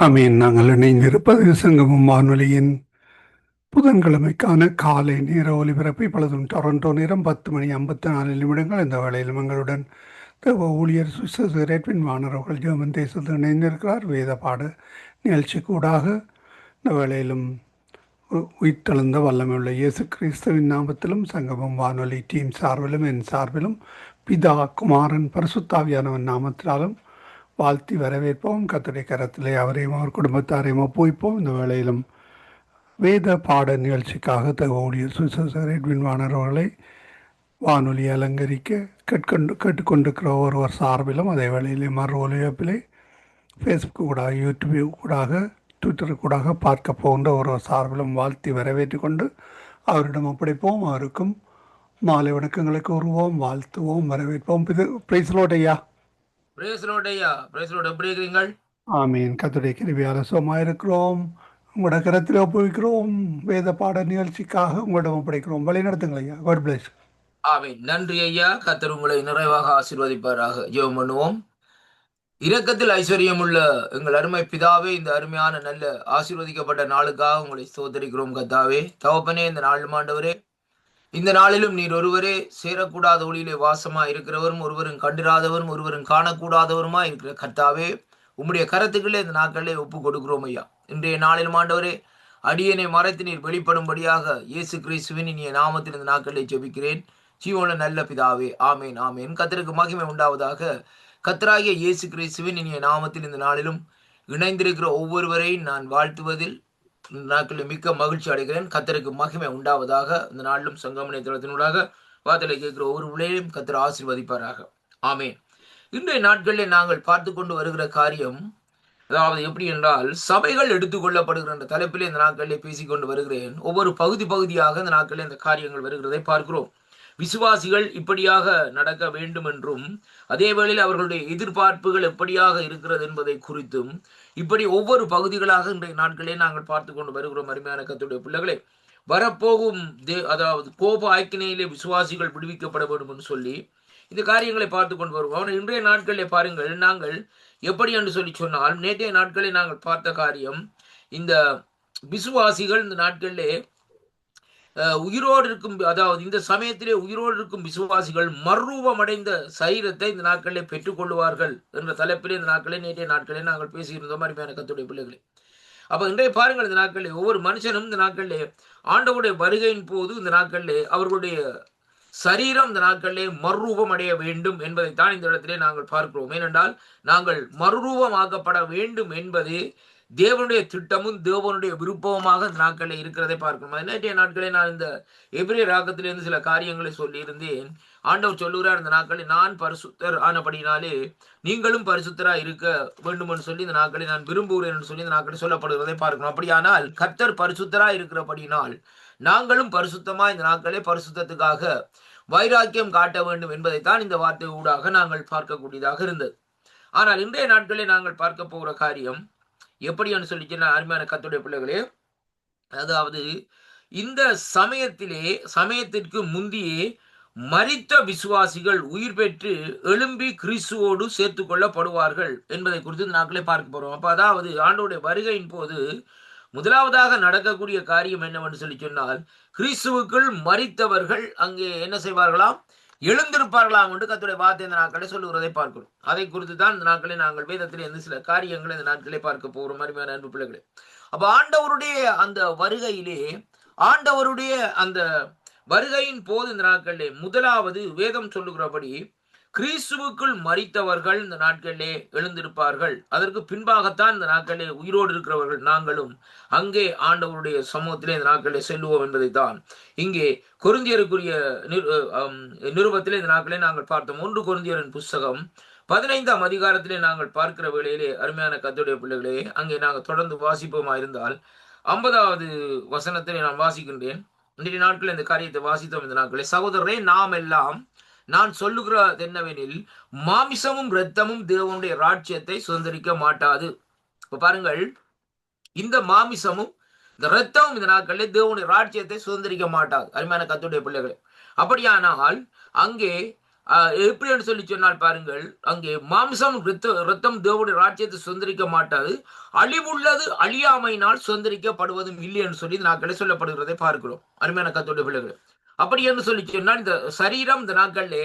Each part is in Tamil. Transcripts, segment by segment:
ஆமீன். நாங்கள் இணைந்திருப்பது சங்கமம் வானொலியின் புதன்கிழமைக்கான காலை நேர ஒலிபரப்பு. இப்பொழுதும் டொரண்டோ நேரம் 10 மணி 54 நிமிடங்கள். இந்த வேளையிலும் எங்களுடன் தேவ ஊழியர் சுவிசேஷர் வானவர்கள் ஜெர்மன் தேசத்தில் இணைந்திருக்கிறார். வேத பாட நிகழ்ச்சி கூடாக இந்த வேளையிலும் உயிர்த்தெழுந்த வல்லமையுள்ள இயேசு கிறிஸ்துவின் நாமத்திலும் சங்கமம் வானொலி டீம் சார்பிலும் என் சார்பிலும் பிதா குமாரன் பரிசுத்தாவியானவன் நாமத்தினாலும் வாழ்த்தி வரவேற்போம். கர்த்தருடைய கரத்திலே அவரையும் அவர் குடும்பத்தாரையும் ஒப்புவிப்போம். இந்த வேளையிலும் வேத பாட நிகழ்ச்சிக்காக ஊழியர் சுவிசேஷர் வானர் அவர்களை வானொலி அலங்கரிக்க கேட்டுக்கொண்டிருக்கிற ஒருவர் சார்பிலும் அதே வேளையிலே மறு ஒலிபரப்பிலே ஃபேஸ்புக் கூடாக, யூடியூப் கூடாக, ட்விட்டர் கூடாக பார்க்க போகின்ற ஒருவர் சார்பிலும் வாழ்த்தி வரவேற்று கொண்டு அவரிடம் ஒப்படைப்போம். அவருக்கும் மாலை வணக்கங்களை கூறுவோம், வாழ்த்துவோம், வரவேற்போம். இது பிரைஸ்லோட் ஐயா. எப்படி இருக்கிறீங்கள்? ஆமீன். கர்த்தருடைய கிருபையால சுகமாயிருக்கிறோம். உங்களோட கரத்தில் ஒப்புவிக்கிறோம். வேத பாட நிகழ்ச்சிக்காக உங்களிடம் ஒப்படைக்கிறோம். வழி நடத்துங்கள் ஐயா. God bless. ஆமீன். நன்றி ஐயா. கர்த்தர் உங்களை நிறைவாக ஆசீர்வதிப்பாராக. ஜெபம் பண்ணுவோம். இரக்கத்தில் ஐஸ்வர்யம் உள்ள எங்கள் அருமை பிதாவே, இந்த அருமையான நல்ல ஆசீர்வதிக்கப்பட்ட நாளுக்காக உங்களை ஸ்தோத்தரிக்கிறோம். கர்த்தாவே, தகப்பனே, இந்த நாள் ஆண்டவரே, இந்த நாளிலும் நீர் ஒருவரே சேரக்கூடாத ஒளியிலே வாசமா இருக்கிறவரும், ஒருவரும் கண்டிராதவரும், ஒருவரும் காணக்கூடாதவருமா இருக்கிற கர்த்தாவே, உம்முடைய கரத்துக்களே இந்த நாட்களே ஒப்பு கொடுக்கிறோம் ஐயா. இன்றைய நாளிலும் ஆண்டவரே, அடியனை மறைத்து நீர் வெளிப்படும்படியாக இயேசு கிறிஸ்துவின் இனிய நாமத்தில் இந்த நாட்களை ஜெபிக்கிறேன். ஜீவன நல்ல பிதாவே, ஆமேன் ஆமேன். கர்த்தருக்கு மகிமை உண்டாவதாக. கர்த்தராகிய இயேசு கிறிஸ்துவின் இனிய நாமத்தில் இந்த நாளிலும் இணைந்திருக்கிற ஒவ்வொருவரையும் நான் வாழ்த்துவதில் இந்த நாட்களில் மிக்க மகிழ்ச்சி அடைகிறேன். கர்த்தருக்கு மகிமை உண்டாவதாக. இந்த நாளிலும் சங்கமனை தளத்தினூடாக வார்த்தைகளை கேட்கிற ஒவ்வொரு விளையும் கர்த்தர் ஆசீர்வதிப்பாராக. ஆமேன். இன்றைய நாட்களில் நாங்கள் பார்த்து கொண்டு வருகிற காரியம், அதாவது எப்படி என்றால், சபைகள் எடுத்துக்கொள்ளப்படுகிற என்ற தலைப்பிலே இந்த நாட்களிலே பேசிக்கொண்டு வருகிறேன். ஒவ்வொரு பகுதியாக இந்த நாட்களில் இந்த காரியங்கள் வருகிறதை பார்க்கிறோம். விசுவாசிகள் இப்படியாக நடக்க வேண்டும் என்றும், அதே வேளையில் அவர்களுடைய எதிர்பார்ப்புகள் எப்படியாக இருக்கிறது என்பதை குறித்தும், இப்படி ஒவ்வொரு பகுதிகளாக இன்றைய நாட்களே நாங்கள் பார்த்து கொண்டு வருகிறோம். அருமையான கர்த்தருடைய பிள்ளைகளே, வரப்போகும் அதாவது கோப ஆக்கினையிலே விசுவாசிகள் விடுவிக்கப்பட வேண்டும் என்று சொல்லி இந்த காரியங்களை பார்த்து கொண்டு வருவோம். இன்றைய நாட்களிலே பாருங்கள், நாங்கள் எப்படி என்று சொல்லி சொன்னால், நேற்றைய நாட்களில் நாங்கள் பார்த்த காரியம், இந்த விசுவாசிகள் இந்த நாட்களிலே உயிரோடு இருக்கும், அதாவது இந்த சமயத்திலே உயிரோடு இருக்கும் விசுவாசிகள் மறுரூபமடைந்த சரீரத்தை இந்த நாட்களிலே பெற்றுக்கொள்வார்கள் என்ற தலைப்பிலே இந்த நாட்களே நேற்றைய நாட்களே நாங்கள் பேசியிருந்தோம். அருமையான கர்த்தருடைய பிள்ளைகளே, அப்ப இன்றைய பாருங்கள், இந்த நாட்களிலே ஒவ்வொரு மனுஷனும் இந்த நாட்களிலே ஆண்டவருடைய வருகையின் போது இந்த நாட்களிலே அவர்களுடைய சரீரம் இந்த நாட்களிலே மறுரூபம் அடைய வேண்டும் என்பதைத்தான் இந்த இடத்திலே நாங்கள் பார்க்கிறோம். ஏனென்றால் நாங்கள் மறுரூபமாக்கப்பட வேண்டும் என்பது தேவனுடைய திட்டமும் தேவனுடைய விருப்பமாக இந்த நாட்களில் இருக்கிறதை பார்க்கணும். நேற்றைய நாட்களே நான் இந்த எபிரேயர் ராகத்திலிருந்து சில காரியங்களை சொல்லி இருந்தேன். ஆண்டவர் சொல்லுகிறார், இந்த நாட்களில் நான் பரிசுத்தர் ஆனபடினாலே நீங்களும் பரிசுத்தராக இருக்க வேண்டும் என்று சொல்லி இந்த நாட்களில் நான் விரும்புகிறேன் என்று சொல்லி இந்த நாட்களில் சொல்லப்படுகிறதை பார்க்கணும். அப்படியானால் கர்த்தர் பரிசுத்தராக இருக்கிறபடினால் நாங்களும் பரிசுத்தமா இந்த நாட்களே பரிசுத்தத்துக்காக வைராக்கியம் காட்ட வேண்டும் என்பதைத்தான் இந்த வார்த்தை ஊடாக நாங்கள் பார்க்கக்கூடியதாக இருந்தது. ஆனால் இன்றைய நாட்களில் நாங்கள் பார்க்க போகிற காரியம் எப்படி என்று சொல்லிச்சுன்னா, அருமையான கர்த்தருடைய பிள்ளைகளே, அதாவது இந்த சமயத்திற்கு முந்தியே மரித்த விசுவாசிகள் உயிர் பெற்று எழும்பி கிறிஸ்துவோடு சேர்த்து கொள்ளப்படுவார்கள் என்பதை குறித்து நாட்களே பார்க்க போறோம். அப்ப அதாவது ஆண்டவருடைய வருகையின் போது முதலாவதாக நடக்கக்கூடிய காரியம் என்னவென்று சொல்லி சொன்னால், கிறிஸ்துவுக்குள் மரித்தவர்கள் அங்கே என்ன செய்வார்களாம், எழுந்திருப்பார்களாம் என்று கர்த்தருடைய வார்த்தை இந்த நாட்களை சொல்லுகிறதை பார்க்கிறோம். அதை குறித்து தான் இந்த நாட்களை நாங்கள் வேதத்தில் இருந்து சில காரியங்களை இந்த நாட்களை பார்க்க போகிறோம். அருமையான அன்பு பிள்ளைகளே, அப்ப ஆண்டவருடைய அந்த வருகையிலே, ஆண்டவருடைய அந்த வருகையின் போது இந்த நாட்களிலே முதலாவது வேதம் சொல்லுகிறபடி கிறிஸ்துவுக்குள் மரித்தவர்கள் இந்த நாட்களிலே எழுந்திருப்பார்கள். அதற்கு பின்பாகத்தான் இந்த நாட்களிலே உயிரோடு இருக்கிறவர்கள் நாங்களும் அங்கே ஆண்டவருடைய சமூகத்திலே இந்த நாட்களிலே செல்லுவோம் என்பதைத்தான் இங்கே கொரிந்தியருக்குரிய நிருபத்திலே இந்த நாட்களே நாங்கள் பார்த்தோம். 1 கொரிந்தியரின் புஸ்தகம் 15ஆம் அதிகாரத்திலே நாங்கள் பார்க்கிற வேளையிலே, அருமையான கர்த்தருடைய பிள்ளைகளே, அங்கே நாங்கள் தொடர்ந்து வாசிப்போமா இருந்தால் 50வது வசனத்திலே நான் வாசிக்கின்றேன். இன்றைய நாட்களில் இந்த காரியத்தை வாசித்தோம். இந்த நாட்களே, சகோதரரே, நாம் எல்லாம் நான் சொல்லுகிறது என்னவெனில், மாமிசமும் இரத்தமும் தேவனுடைய ராஜ்யத்தை சுதந்திரிக்க மாட்டாது. இப்ப பாருங்கள், இந்த மாமிசமும் இந்த இரத்தமும் இந்த நாட்களில் தேவனுடைய ராஜ்யத்தை சுதந்திரிக்க மாட்டாது. அருமையான கர்த்தருடைய பிள்ளைகளே, அப்படியானால் அங்கே எப்படின்னு சொல்லி சொன்னால் பாருங்கள், அங்கே மாம்சம் ரத்தம் தேவனுடைய ராஜ்யத்தை சுதந்திரிக்க மாட்டாது, அழிவுள்ளது அழியாமையினால் சுதந்திரிக்கப்படுவதும் இல்லை என்று சொல்லி இந்த நாட்களே சொல்லப்படுகிறதை பார்க்கிறோம். அருமையான கர்த்தருடைய பிள்ளைகளே, அப்படி என்று சொல்லி சொன்னால் இந்த சரீரம் இந்த நாட்களிலே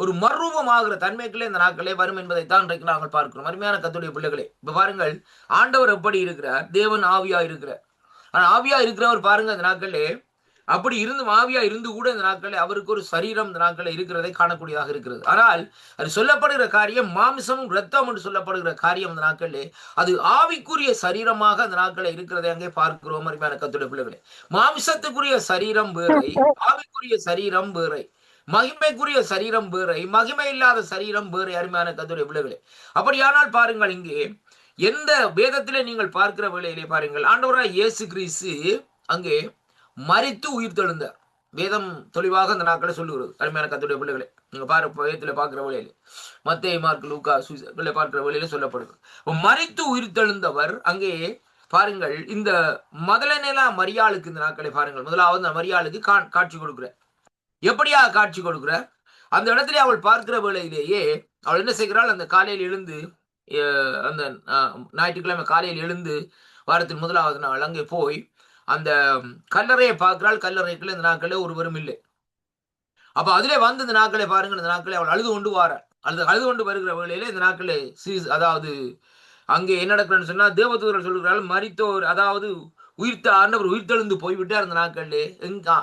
ஒரு மறுரூபமாகிற தன்மைகளே இந்த நாட்களே வரும் என்பதைத்தான் இன்றைக்கு நாங்கள் பார்க்கிறோம். அருமையான கர்த்தருடைய பிள்ளைகளே, இப்ப பாருங்கள், ஆண்டவர் எப்படி இருக்கிறார்? தேவன் ஆவியா இருக்கிறார். ஆனா ஆவியா இருக்கிறவர் பாருங்க, இந்த நாட்களே அப்படி இருந்து ஆவியா இருந்து கூட இந்த நாட்களில் அவருக்கு ஒரு சரீரம் இந்த நாட்களில் இருக்கிறதை காணக்கூடியதாக இருக்கிறது. ஆனால் அது சொல்லப்படுகிற காரியம் மாமிசமும் இரத்தம் என்று சொல்லப்படுகிற காரியம் இந்த நாட்களிலே அது ஆவிக்குரிய சரீரமாக அந்த நாட்களில் இருக்கிறதை அங்கே பார்க்கிறோம். அருமையான கர்த்தருடைய பிள்ளைகளே, மாமிசத்துக்குரிய சரீரம் வேறை, ஆவிக்குரிய சரீரம் வேறை, மகிமைக்குரிய சரீரம் வேறை, மகிமை இல்லாத சரீரம் வேறை. அருமையான கர்த்தருடைய பிள்ளைகளே, அப்படியானால் பாருங்கள், இங்கே எந்த வேதத்திலே நீங்கள் பார்க்கிற வேளையிலே பாருங்கள், ஆண்டவராய் இயேசு கிறிஸ்து அங்கே மரித்து உயிர் தெழுந்தார். வேதம் தெளிவாக அந்த நாட்களை சொல்லுகிறது. அருமையான கர்த்தருடைய பிள்ளைகளே, நீங்க வேதத்துல பார்க்கிற வேளையிலே மத்தேயு மார்க்கு லூக்கா சுவிசேஷங்களை பார்க்கிற வேளையிலே சொல்லப்படுது. மரித்து உயிர் தெழுந்தவர் அங்கே பாருங்கள், இந்த முதலநிலா மரியாளுக்கு இந்த நாட்களை பாருங்கள், முதலாவது மரியாளுக்கு காட்சி கொடுக்கிறார். எப்படியாக காட்சி கொடுக்கிறார்? அந்த இடத்துல அவள் பார்க்கிற வேளையிலேயே அவள் என்ன செய்கிறாள்? அந்த காலையில் எழுந்து, அந்த ஞாயிற்றுக்கிழமை காலையில் எழுந்து வாரத்தின் முதலாவது நாள் அங்கே போய் அந்த கல்லறையை பார்க்கிறாள். கல்லறைக்குள்ள இந்த நாட்களே ஒருவரும் இல்லை. அப்ப அதிலே வந்து இந்த நாட்களை பாருங்க, இந்த நாட்களை அவள் அழுது கொண்டு வாராள். அழுது கொண்டு வருகிற வேளையில இந்த நாட்களே அதாவது அங்கே என்ன நடக்கிறன்னு சொன்னா, தேவதூதர்கள் சொல்லுகிறார்கள், மரித்தோர் அதாவது ஆண்டவர் உயிர்த்தெழுந்து போய்விட்டார். அந்த நாட்களிலே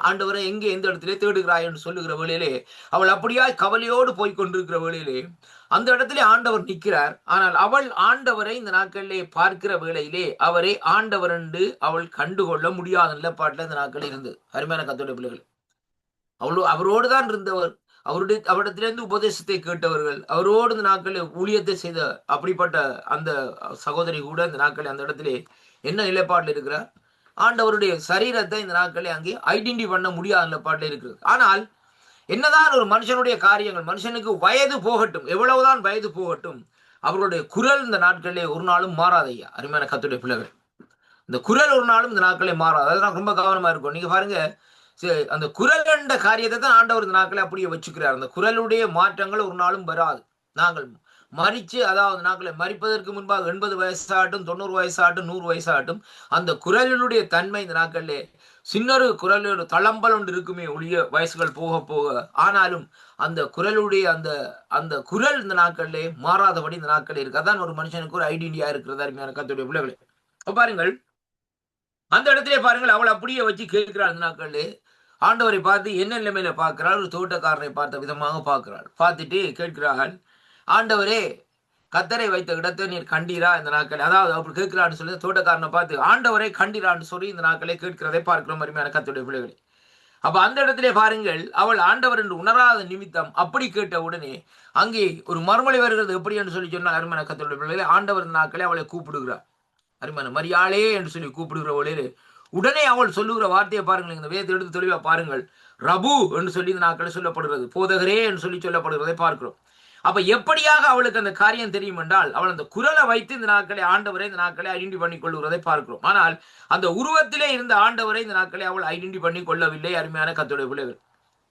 ஆண்டவரை எங்கே எந்த இடத்திலே தேடுகிறாய் என்று சொல்லுகிற வேளையிலே அவள் அப்படியாய் கவலையோடு போய் கொண்டிருக்கிற வேளையிலே அந்த இடத்திலே ஆண்டவர் நிற்கிறார். ஆனால் அவள் ஆண்டவரை இந்த நாட்களிலே பார்க்கிற வேளையிலே அவரை ஆண்டவர் என்று அவள் கண்டுகொள்ள முடியாத நிலப்பாட்டில் இந்த நாட்களில் இருந்தது. அருமையான கர்த்தருடைய பிள்ளைகள், அவரோடு தான் இருந்தவர், அவரிடத்திலிருந்து உபதேசத்தை கேட்டவர்கள், அவரோடு இந்த நாட்களில் ஊழியத்தை செய்த அப்படிப்பட்ட அந்த சகோதரி கூட இந்த நாட்களில் அந்த இடத்திலே என்ன நிலைப்பாட்டில் இருக்கிறார்? ஆண்டவருடைய சரீரத்தை இந்த நாட்களை அங்கே ஐடென்டி பண்ண முடியாத நிலைப்பாட்டில் இருக்கிறது. ஆனால் என்னதான் ஒரு மனுஷனுடைய காரியங்கள், மனுஷனுக்கு வயது போகட்டும், எவ்வளவுதான் வயது போகட்டும், அவர்களுடைய குரல் இந்த நாட்களிலே ஒரு நாளும் மாறாதையா. அருமையான கர்த்தருடைய பிள்ளைகள், இந்த குரல் ஒரு நாளும் இந்த நாட்களே மாறாது. அதெல்லாம் ரொம்ப கவனமா இருக்கும். நீங்க பாருங்க, அந்த குரல் என்ற காரியத்தை தான் ஆண்டவர் இந்த நாட்களை அப்படியே வச்சுக்கிறார். அந்த குரலுடைய மாற்றங்கள் ஒரு நாளும் வராது. நாங்கள் மறிச்சு, அதாவது நாட்களை மறிப்பதற்கு முன்பாக 80 வயசாகட்டும், 90 வயசாகட்டும், 100 வயசாகட்டும், அந்த குரலினுடைய தன்மை இந்த நாட்களிலே சின்னொரு குரலோட தளம்பல் ஒன்று இருக்குமே ஒழிய வயசுகள் போக போக, ஆனாலும் அந்த குரலுடைய அந்த அந்த குரல் இந்த நாட்களிலே மாறாதபடி இந்த நாட்கள் இருக்கு. அதான் ஒரு மனுஷனுக்கு ஒரு ஐடென்டிட்டியா இருக்கிறதா அருமையான கர்த்தருடைய பிள்ளைகளே. பாருங்கள், அந்த இடத்திலே பாருங்கள், அவள் அப்படியே வச்சு கேட்கிறாள். அந்த நாட்களிலே ஆண்டவரை பார்த்து என்ன நிலைமையில பார்க்கிறாள்? ஒரு தோட்டக்காரனை பார்த்த விதமாக பார்க்கிறாள். பார்த்துட்டு கேட்கிறாள், ஆண்டவரே, கத்தரை வைத்த இடத்தை நீர் கண்டீரா? இந்த நாட்கள், அதாவது அப்படி கேட்கிறான்னு சொல்லி தோட்டக்காரனை பார்த்து ஆண்டவரை கண்டீரான்னு சொல்லி இந்த நாட்களை கேட்கிறதை பார்க்கிறோம். அருமையான கர்த்தருடைய பிள்ளைகளே, அப்ப அந்த இடத்திலே பாருங்கள், அவள் ஆண்டவர் என்று உணராத நிமித்தம் அப்படி கேட்ட உடனே அங்கே ஒரு மறுமொழி வருகிறது. எப்படி என்று சொல்லி சொன்னால், அருமையான கர்த்தருடைய பிள்ளைகளே, ஆண்டவர் இந்த நாட்களை அவளை கூப்பிடுகிறார். அருமையான மரியாளே என்று சொல்லி கூப்பிடுகிற வழியிலே உடனே அவள் சொல்லுகிற வார்த்தையை பாருங்கள். இந்த வேதத்தை எடுத்து தெளிவா பாருங்கள். ரபு என்று சொல்லி இந்த நாட்களை சொல்லப்படுகிறது, போதகரே என்று சொல்லி சொல்லப்படுகிறதை பார்க்கிறோம். அப்ப எப்படியாக அவளுக்கு அந்த காரியம் தெரியும் என்றால், அவள் அந்த குரலை வைத்து இந்த நாட்களை ஆண்டவரை இந்த நாட்களை ஐடென்டி பண்ணி கொள்கிறதை பார்க்கிறோம். ஆனால் அந்த உருவத்திலே இருந்த ஆண்டவரை இந்த நாட்களை அவள் ஐடென்டி பண்ணி கொள்ளவில்லை. அருமையான கர்த்தருடைய பிள்ளைகள்,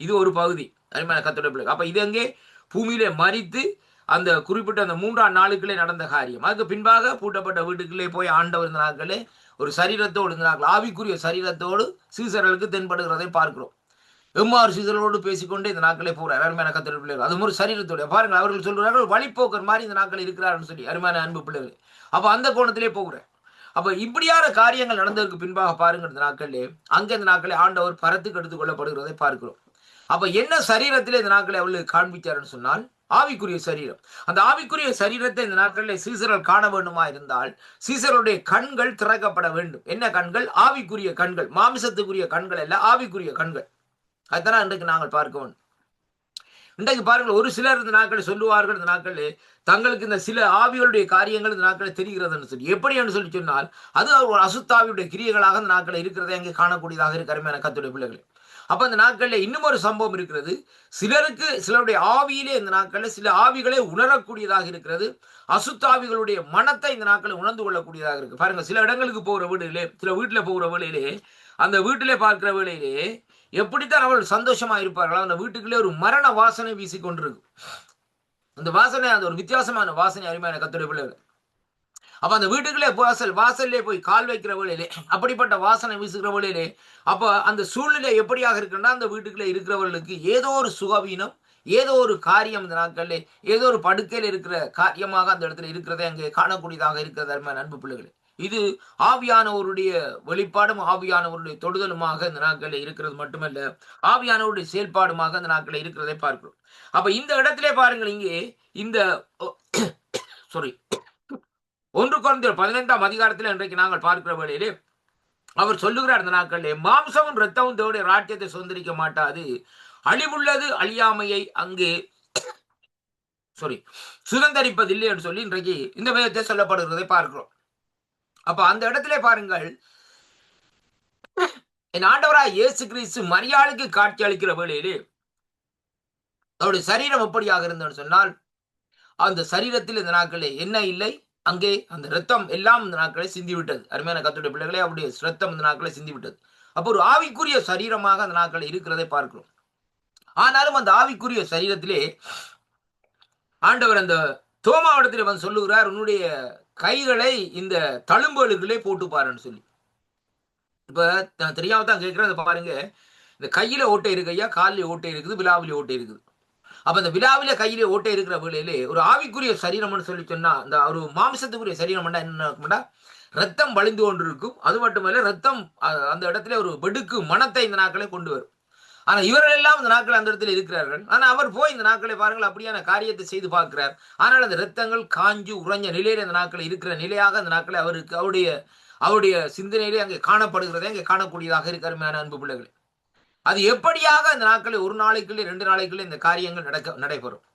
இது ஒரு பகுதி. அருமையான கர்த்தருடைய பிள்ளைகள், அப்ப இது அங்கே பூமியிலே மரித்து அந்த குறிப்பிட்ட அந்த 3ஆம் நாளுக்குள்ளே நடந்த காரியம். அதுக்கு பின்பாக பூட்டப்பட்ட வீட்டுக்குள்ளே போய் ஆண்டவர் இந்த நாட்களே ஒரு சரீரத்தோடு இந்த நாட்கள் ஆவிக்குரிய சரீரத்தோடு சீசர்களுக்கு தென்படுகிறதை பார்க்கிறோம். எம்மாறு சீசர்களோடு பேசிக்கொண்டே இந்த நாட்களே போறார். அருமையான கர்த்தருடைய பிள்ளைகள், அது ஒரு சரீரத்தோட பாருங்கள், அவர்கள் சொல்கிறார்கள் வழிபோக்கர் மாதிரி இந்த நாட்கள் இருக்கிறார்னு சொல்லி. அருமையான அன்பு பிள்ளைகள், அப்ப அந்த கோணத்திலே போகிறேன். அப்ப இப்படியான காரியங்கள் நடந்ததற்கு பின்பாக பாருங்கள், இந்த நாட்களிலே அங்கே இந்த நாட்களை ஆண்டவர் பரத்துக்கு எடுத்துக் கொள்ளப்படுகிறதை பார்க்கிறோம். அப்ப என்ன சரீரத்திலே இந்த நாட்களை அவளுக்கு காண்பிச்சாருன்னு சொன்னால், ஆவிக்குரிய சரீரம். அந்த ஆவிக்குரிய சரீரத்தை இந்த நாட்களில் சீசர்கள் காண வேண்டுமா இருந்தால் சீசருடைய கண்கள் திறக்கப்பட வேண்டும். என்ன கண்கள்? ஆவிக்குரிய கண்கள், மாமிசத்துக்குரிய கண்கள் அல்ல, ஆவிக்குரிய கண்கள். அதுதான் இன்றைக்கு நாங்கள் பார்க்க வேண்டும். இன்றைக்கு பாருங்கள், ஒரு சிலர் இந்த நாட்களை சொல்லுவார்கள், இந்த நாட்களில் தங்களுக்கு இந்த சில ஆவிகளுடைய காரியங்கள் இந்த நாட்களை தெரிகிறதுன்னு சொல்லி. எப்படி என்று சொல்லி சொன்னால், அது ஒரு அசுத்தாவியுடைய கிரியைகளாக இந்த நாட்களை இருக்கிறதை அங்கே காணக்கூடியதாக இருக்க அருமையான கர்த்தருடைய பிள்ளைகளே. அப்ப இந்த நாட்களில் இன்னும் ஒரு சம்பவம் இருக்கிறது. சிலருடைய ஆவியிலே இந்த நாட்களில் சில ஆவிகளை உணரக்கூடியதாக இருக்கிறது. அசுத்தாவிகளுடைய மனத்தை இந்த நாட்களை உணர்ந்து கொள்ளக்கூடியதாக இருக்கு. பாருங்க, சில இடங்களுக்கு போகிற வீடுகளே, சில வீட்டுல போகிற வேளையிலே, அந்த வீட்டிலே பார்க்கிற வேளையிலே எப்படித்தான் அவர்கள் சந்தோஷமா இருப்பார்கள். அந்த வீட்டுக்குள்ளே ஒரு மரண வாசனை வீசிக்கொண்டிருக்கும். அந்த வாசனை, அந்த ஒரு வித்தியாசமான வாசனை, அருமையான கர்த்தருடைய பிள்ளைகளே. அப்ப அந்த வீட்டுக்குள்ளே வாசல்லே போய் கால் வைக்கிற வேளையிலே அப்படிப்பட்ட வாசனை வீசுகிற வேளையிலே, அப்ப அந்த சூழ்நிலை எப்படியாக இருக்குன்னா, அந்த வீட்டுக்குள்ளே இருக்கிறவர்களுக்கு ஏதோ ஒரு சுகவீனம், ஏதோ ஒரு காரியம், இந்த நாட்களிலே ஏதோ ஒரு படுக்கையில் இருக்கிற காரியமாக அந்த இடத்துல இருக்கிறதை அங்கே காணக்கூடியதாக இருக்கிறது. அருமையான அன்பு பிள்ளைகளே, இது ஆவியானவருடைய வெளிப்பாடும் ஆவியானவருடைய தொடுதலுமாக இந்த நாட்களில் இருக்கிறது மட்டுமல்ல, ஆவியானவருடைய செயல்பாடுமாக இந்த நாட்களில் இருக்கிறதை பார்க்கிறோம். அப்ப இந்த இடத்திலே பாருங்கள், இங்கே இந்த சாரி 1 கொரிந்தியர் 15ஆம் அதிகாரத்தில் இன்றைக்கு நாங்கள் பார்க்கிற வேளையிலே அவர் சொல்லுகிறார், இந்த நாட்களிலே மாம்சமும் இரத்தமும் தேவனுடைய ராஜ்யத்தை சுதந்திரிக்க மாட்டாது, அழிவுள்ளது அழியாமையை அங்கே சுதந்திரிப்பதில்லை என்று சொல்லி இன்றைக்கு இந்த வேதத்தை சொல்லப்படுகிறதை பார்க்கிறோம். அப்ப அந்த இடத்திலே பாருங்கள், என் ஆண்டவராய் இயேசு கிறிஸ்து மரியாளுக்கு காட்சி அளிக்கிற வேளையிலே அவருடைய சரீரம் எப்படியாக இருந்ததுன்னு சொன்னால், அந்த சரீரத்தில் இந்த நாட்களே என்ன இல்லை, அங்கே அந்த ரத்தம் எல்லாம் இந்த நாட்களை சிந்திவிட்டது. அருமையான கர்த்தருடைய பிள்ளைகளே, அவருடைய ரத்தம் இந்த நாட்களை சிந்திவிட்டது. அப்போ ஒரு ஆவிக்குரிய சரீரமாக அந்த நாட்களை இருக்கிறதை பார்க்கிறோம். ஆனாலும் அந்த ஆவிக்குரிய சரீரத்திலே ஆண்டவர் அந்த தோமாவிடத்தில் வந்து சொல்லுகிறார், உன்னுடைய கைகளை இந்த தழும்புகளுக்குள்ளே போட்டு பாருன்னு சொல்லி. இப்ப நான் தெரியாம தான் கேட்கிறேன், பாருங்க, இந்த கையில ஓட்டை இருக்கு ஐயா, காலில் ஓட்டை இருக்குது, விழாவிலே ஓட்டை இருக்குது. அப்ப அந்த விழாவில கையிலே ஓட்டை இருக்கிற வேளையிலே ஒரு ஆவிக்குரிய சரீரம்னு சொல்லி சொன்னா, அந்த ஒரு மாம்சத்துக்குரிய சரீரம் என்ன, ரத்தம் வழிந்து கொண்டு இருக்கும். அது மட்டுமல்ல, ரத்தம் அந்த இடத்துல ஒரு வெடுக்கு மனத்தை இந்த நாட்களை கொண்டு வரும். ஆனா இவர்கள் எல்லாம் இந்த நாட்கள் அந்த இடத்துல இருக்கிறார்கள். ஆனா அவர் போய் இந்த நாட்களை பாருங்கள் அப்படியான காரியத்தை செய்து பார்க்கிறார். ஆனால் அந்த ரத்தங்கள் காஞ்சு உறைஞ்ச நிலையில இந்த நாட்கள் இருக்கிற நிலையாக அந்த நாட்களை அவருக்கு அவருடைய சிந்தனையிலே அங்கே காணப்படுகிறதே அங்கே காணக்கூடியதாக இருக்கிற அன்பு பிள்ளைகள். அது எப்படியாக அந்த நாட்களில் ஒரு நாளைக்குள்ளே 2 நாளைக்குள்ளே இந்த காரியங்கள் நடைபெறும்.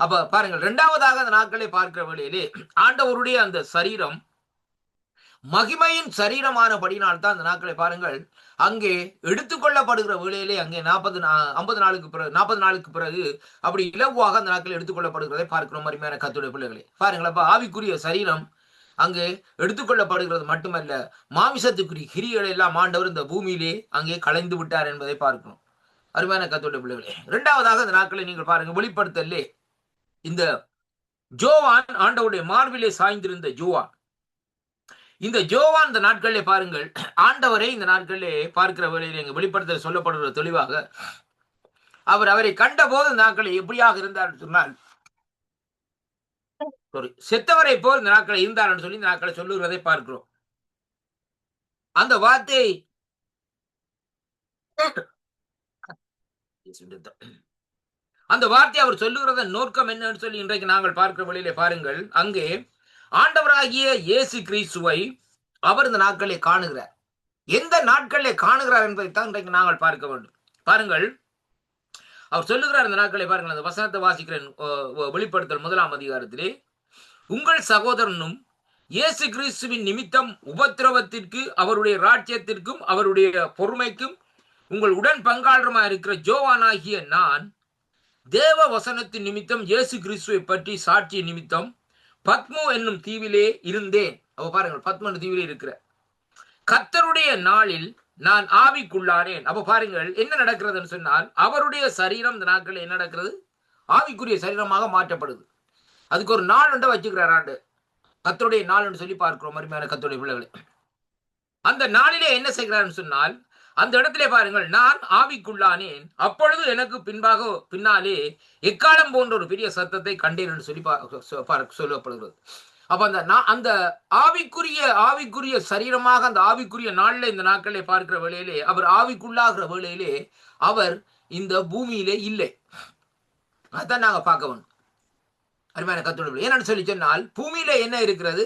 அப்ப பாருங்கள், 2வதாக அந்த நாட்களை பார்க்கிற வேளையிலே ஆண்டவருடைய அந்த சரீரம் மகிமையின் சரீரமானபடினால் தான் அந்த நாட்களை பாருங்கள் அங்கே எடுத்துக்கொள்ளப்படுகிற வேளையிலே அங்கே 50 நாளுக்கு பிறகு அப்படி இலகுவாக அந்த நாட்கள் எடுத்துக்கொள்ளப்படுகிறதை பார்க்கிறோம். அருமையான கர்த்தருடைய பிள்ளைகளே, பாருங்கள், அப்ப ஆவிக்குரிய சரீரம் அங்கே எடுத்துக்கொள்ளப்படுகிறது மட்டுமல்ல, மாமிசத்துக்குரிய கிரிகளை எல்லாம் ஆண்டவர் இந்த பூமியிலே அங்கே களைந்து விட்டார் என்பதை பார்க்கிறோம். அருமையான கர்த்தருடைய பிள்ளைகளே, 2வதாக இந்த நாட்களை நீங்கள் பாருங்க, வெளிப்படுத்தலே இந்த ஜோவான் ஆண்டவருடைய மார்பிலே சாய்ந்திருந்த ஜோவான், இந்த ஜோவான் இந்த நாட்களிலே பாருங்கள் ஆண்டவரை இந்த நாட்களிலே பார்க்கிற வேளையிலே எங்க வெளிப்படுத்தல் சொல்லப்படுகிற தெளிவாக அவரை கண்டபோது இந்த நாட்களில் எப்படியாக இருந்தார் சொன்னால், செத்தவரை போல் இந்த நாட்களை இருந்தார் சொல்லி இந்த நாட்களை சொல்லுகிறதை பார்க்கிறோம். அந்த வார்த்தை அவர் சொல்லுகிறத நோக்கம் என்னன்னு சொல்லி இன்றைக்கு நாங்கள் பார்க்கிற வழியிலே பாருங்கள், அங்கே ஆண்டவராகிய இயேசு கிறிஸ்துவை அவர் இந்த நாட்களை காணுகிறார். எந்த நாட்களிலே காணுகிறார் என்பதைத்தான் இன்றைக்கு நாங்கள் பார்க்க வேண்டும். பாருங்கள், அவர் சொல்லுகிறார் இந்த நாட்களை பாருங்கள், அந்த வசனத்தை வாசிக்கிறேன். வெளிப்படுத்தல் 1ஆம் அதிகாரத்திலே, உங்கள் சகோதரனும் இயேசு கிறிஸ்துவின் நிமித்தம் உபத்திரவத்திற்கு அவருடைய ராஜ்யத்திற்கும் அவருடைய பொறுமைக்கும் உங்கள் உடன் பங்காளருமா இருக்கிற ஜோவானாகிய நான் தேவ வசனத்தின் நிமித்தம் இயேசு கிறிஸ்துவை பற்றி சாட்சிய நிமித்தம் பத்மு என்னும் தீவிலே இருந்தேன். அவ பாருங்கள், பத்ம தீவிலே இருக்கிற கர்த்தருடைய நாளில் நான் ஆவிக்குள்ளானேன். அப்ப பாருங்கள் என்ன நடக்கிறதுன்னு சொன்னால், அவருடைய சரீரம் இந்த நாட்களில் என்ன நடக்கிறது, ஆவிக்குரிய சரீரமாக மாற்றப்படுது. அதுக்கு ஒரு நாள் ஒன்றை வச்சுக்கிறார் ஆண்டு, கர்த்தருடைய நாள் என்று சொல்லி பார்க்கிறோம். அருமையான கர்த்தருடைய பிள்ளைகளே, அந்த நாளிலே என்ன செய்கிறார்னு சொன்னால், அந்த இடத்திலே பாருங்கள், நான் ஆவிக்குள்ளானேன், அப்பொழுது எனக்கு பின்னாலே எக்காலம் போன்ற ஒரு பெரிய சத்தத்தை கண்டேன் என்று சொல்லி சொல்லப்படுகிறது. அப்ப அந்த ஆவிக்குரிய சரீரமாக அந்த ஆவிக்குரிய நாள்ல இந்த நாட்களை பார்க்கிற வேளையிலே அவர் ஆவிக்குள்ளாகிற வேளையிலே அவர் இந்த பூமியிலே இல்லை. அதான் நாங்க பார்க்க வேண்டும். அருமையான கர்த்தருடைய, என்னன்னு சொல்லி சொன்னால், பூமியில என்ன இருக்கிறது,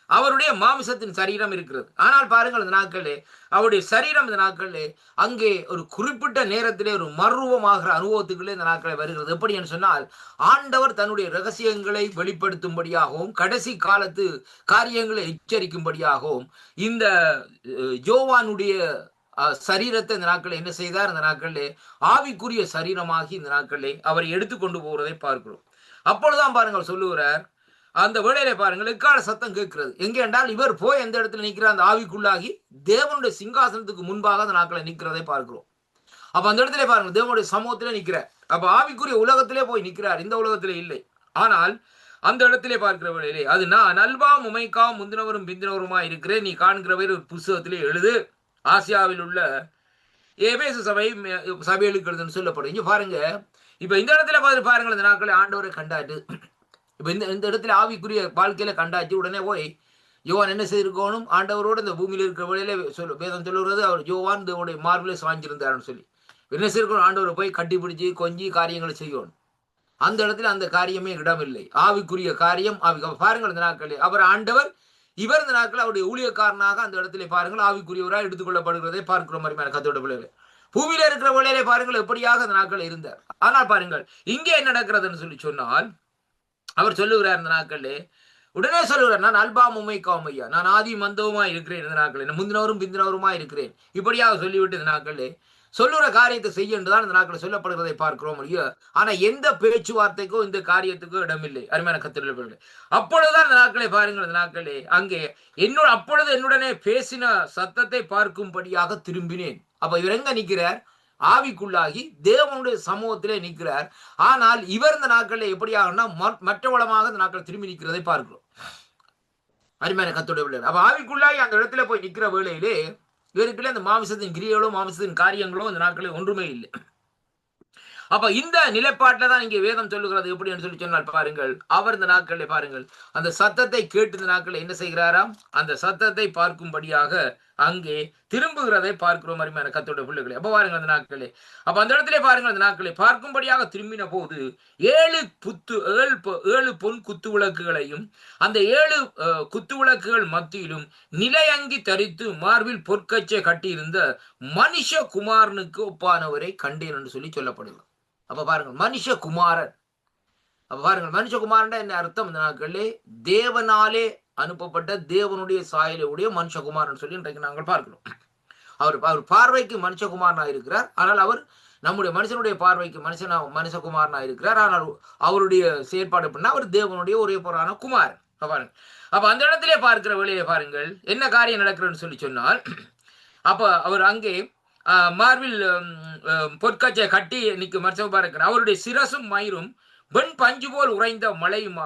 அவருடைய மாமிசத்தின் சரீரம் இருக்கிறது. ஆனால் பாருங்கள், இந்த நாட்களே அவருடைய சரீரம் இந்த நாட்களே அங்கே ஒரு குறிப்பிட்ட நேரத்திலே ஒரு மர்வமாகிற அனுபவத்துக்குள்ளே இந்த நாட்களை வருகிறது. எப்படி என்று சொன்னால், ஆண்டவர் தன்னுடைய ரகசியங்களை வெளிப்படுத்தும்படியாகவும் கடைசி காலத்து காரியங்களை எச்சரிக்கும்படியாகவும் இந்த ஜோவானுடைய சரீரத்தை இந்த நாட்களை என்ன செய்தார், இந்த நாட்களிலே ஆவிக்குரிய சரீரமாகி இந்த நாட்களிலே அவரை எடுத்துக்கொண்டு போகிறதை பார்க்கிறோம். அப்பொழுதுதான் பாருங்கள் சொல்லுகிறார், அந்த வேளையில பாருங்கள் எக்கால சத்தம் கேட்கிறது. எங்கே என்றால், இவர் போய் எந்த இடத்துல நிற்கிறார், அந்த ஆவிக்குள்ளாகி தேவனுடைய சிங்காசனத்துக்கு முன்பாக அந்த நாட்களை நிற்கிறதை பார்க்கிறோம். அப்ப அந்த இடத்துல பாருங்க, தேவனுடைய சமூகத்திலே நிற்கிறார். அப்ப ஆவிக்குரிய உலகத்திலே போய் நிற்கிறார், இந்த உலகத்திலே இல்லை. ஆனால் அந்த இடத்திலே பார்க்கிற வேளையிலே, அது நான் நல்வாம் உமைக்காவும் முந்தினவரும் பிந்தினவருமா இருக்கிறேன், நீ காண்கிறவர் ஒரு புஸ்தகத்திலே எழுது, ஆசியாவில் உள்ள எபேசு சபைகளுக்கு எழுதுன்னு சொல்லப்படும். இங்க பாருங்க, இப்ப இந்த இடத்துல பார்த்து பாருங்கள், இந்த நாட்களை ஆண்டவரை கண்டாட்டு, இப்ப இந்த இடத்துல ஆவிக்குரிய வாழ்க்கையில கண்டாச்சு. உடனே போய் யோவான் என்ன செய்திருக்கணும், ஆண்டவரோடு இந்த பூமியில இருக்கிற வழியில வேதம் சொல்லுறது, அவர் யோவான் தேவனுடைய மார்பிலே சாஞ்சிருந்தாருன்னு சொல்லி என்ன செய்யணும், ஆண்டவரை போய் கட்டிப்பிடிச்சு கொஞ்சி காரியங்களை செய்யணும். அந்த இடத்துல அந்த காரியமே இடமில்லை. ஆவிக்குரிய காரியம் பாருங்கள், இந்த நாட்களே அவர் ஆண்டவர், இவர் இந்த நாட்கள் அவருடைய ஊழியக்காரனாக அந்த இடத்துல பாருங்கள் ஆவிக்குரியவராக எடுத்துக்கொள்ளப்படுகிறதை பார்க்கிற மாதிரி கத்தோட பிள்ளைகள் பூமியில இருக்கிற வேளையிலே பாருங்கள் எப்படியாக அந்த நாட்கள் இருந்தார். ஆனால் பாருங்கள் இங்கே என்ன நடக்கிறதுன்னு சொல்லி சொன்னால், அவர் சொல்லுகிறார் இந்த நாட்களே, உடனே சொல்லுகிறார், நான் அல்பாம் உமைக்காவும் ஐயா, நான் ஆதி மந்தவுமா இருக்கிறேன் இந்த நாட்களே, முந்தினவரும் பிந்தினவருமா இருக்கிறேன், இப்படியாக சொல்லிவிட்டு இந்த நாட்களே சொல்லுற காரியத்தை செய்ய என்றுதான் இந்த நாட்கள் சொல்லப்படுகிறதை பார்க்கிறோம். ஆனா எந்த பேச்சுவார்த்தைக்கோ இந்த காரியத்துக்கோ இடமில்லை. அருமையான கத்திரர்கள், அப்பொழுதுதான் இந்த நாட்களை பாருங்கள், இந்த நாட்களே அங்கே அப்பொழுது என்னுடனே பேசின சத்தத்தை பார்க்கும்படியாக திரும்பினேன். அப்ப இவர் எங்க நிற்கிறார், ஆவிக்குள்ளாகி தேவனுடைய சமூகத்திலே நிற்கிறார். ஆனால் இவர் இந்த நாட்களில் எப்படியாகனா மற்ற வளமாக இந்த நாட்கள் திரும்பி நிற்கிறதை பார்க்கிறோம். அருமையான கத்தோடைய பிள்ளைகள், அப்ப ஆவிக்குள்ளாகி அந்த இடத்துல போய் நிற்கிற வேளையிலே இவருக்குள்ள அந்த மாமிசத்தின் கிரியைகளோ மாமிசத்தின் காரியங்களோ இந்த நாட்களில் ஒன்றுமே இல்லை. அப்ப இந்த நிலைப்பாட்டில தான் இங்கே வேதம் சொல்லுகிறது. எப்படின்னு சொல்லி சொன்னால் பாருங்கள், அவர் இந்த நாட்களில் பாருங்கள் அந்த சத்தத்தை கேட்டு இந்த நாட்களில் என்ன செய்கிறாராம், அந்த சத்தத்தை பார்க்கும்படியாக அங்கே திரும்புகிறதை பார்க்கிறோம். அருமையான கத்தோட பிள்ளைகளை, அப்ப பாருங்க அந்த நாட்களே, அப்ப அந்த இடத்துல பாருங்க அந்த நாட்களை பார்க்கும்படியாக திரும்பின போது 7 பொன் குத்து விளக்குகளையும் அந்த 7 குத்து விளக்குகள் மத்தியிலும் நிலையங்கி தரித்து மார்பில் பொற்கச்சை கட்டியிருந்த மனுஷகுமாரனுக்கு ஒப்பானவரை கண்டேன் என்று சொல்லி சொல்லப்படுகிறது. அப்ப பாருங்க மனுஷகுமாரன், அப்ப பாருங்கள் மனுஷகுமாரன் என்ன அர்த்தம், இந்த நாட்களிலே தேவனாலே அனுப்பப்பட்ட தேவனுடைய சாயலை உடைய மனுஷகுமாரன் சொல்லி இன்றைக்கு நாங்கள் பார்க்கிறோம். அவர் பார்வைக்கு மனுஷகுமாரனா இருக்கிறார், ஆனால் அவர் நம்முடைய மனுஷனுடைய பார்வைக்கு மனுஷகுமாரனா இருக்கிறார். ஆனால் அவருடைய செயற்பாடு பண்ணா அவர் தேவனுடைய ஒரே பொறான குமாரன். பாருங்க, அப்ப அந்த இடத்திலே பார்க்கிற வேளையிலே பாருங்கள் என்ன காரியம் நடக்கிறதுன்னு சொல்லி சொன்னால், அப்ப அவர் அங்கே மார்பில் பொற்கச்சை கட்டி நிற்கு மனுஷகுமாரன் இருக்கிறார். அவருடைய சிரசும் மயிரும் வெண் பஞ்சு போல் உறைந்த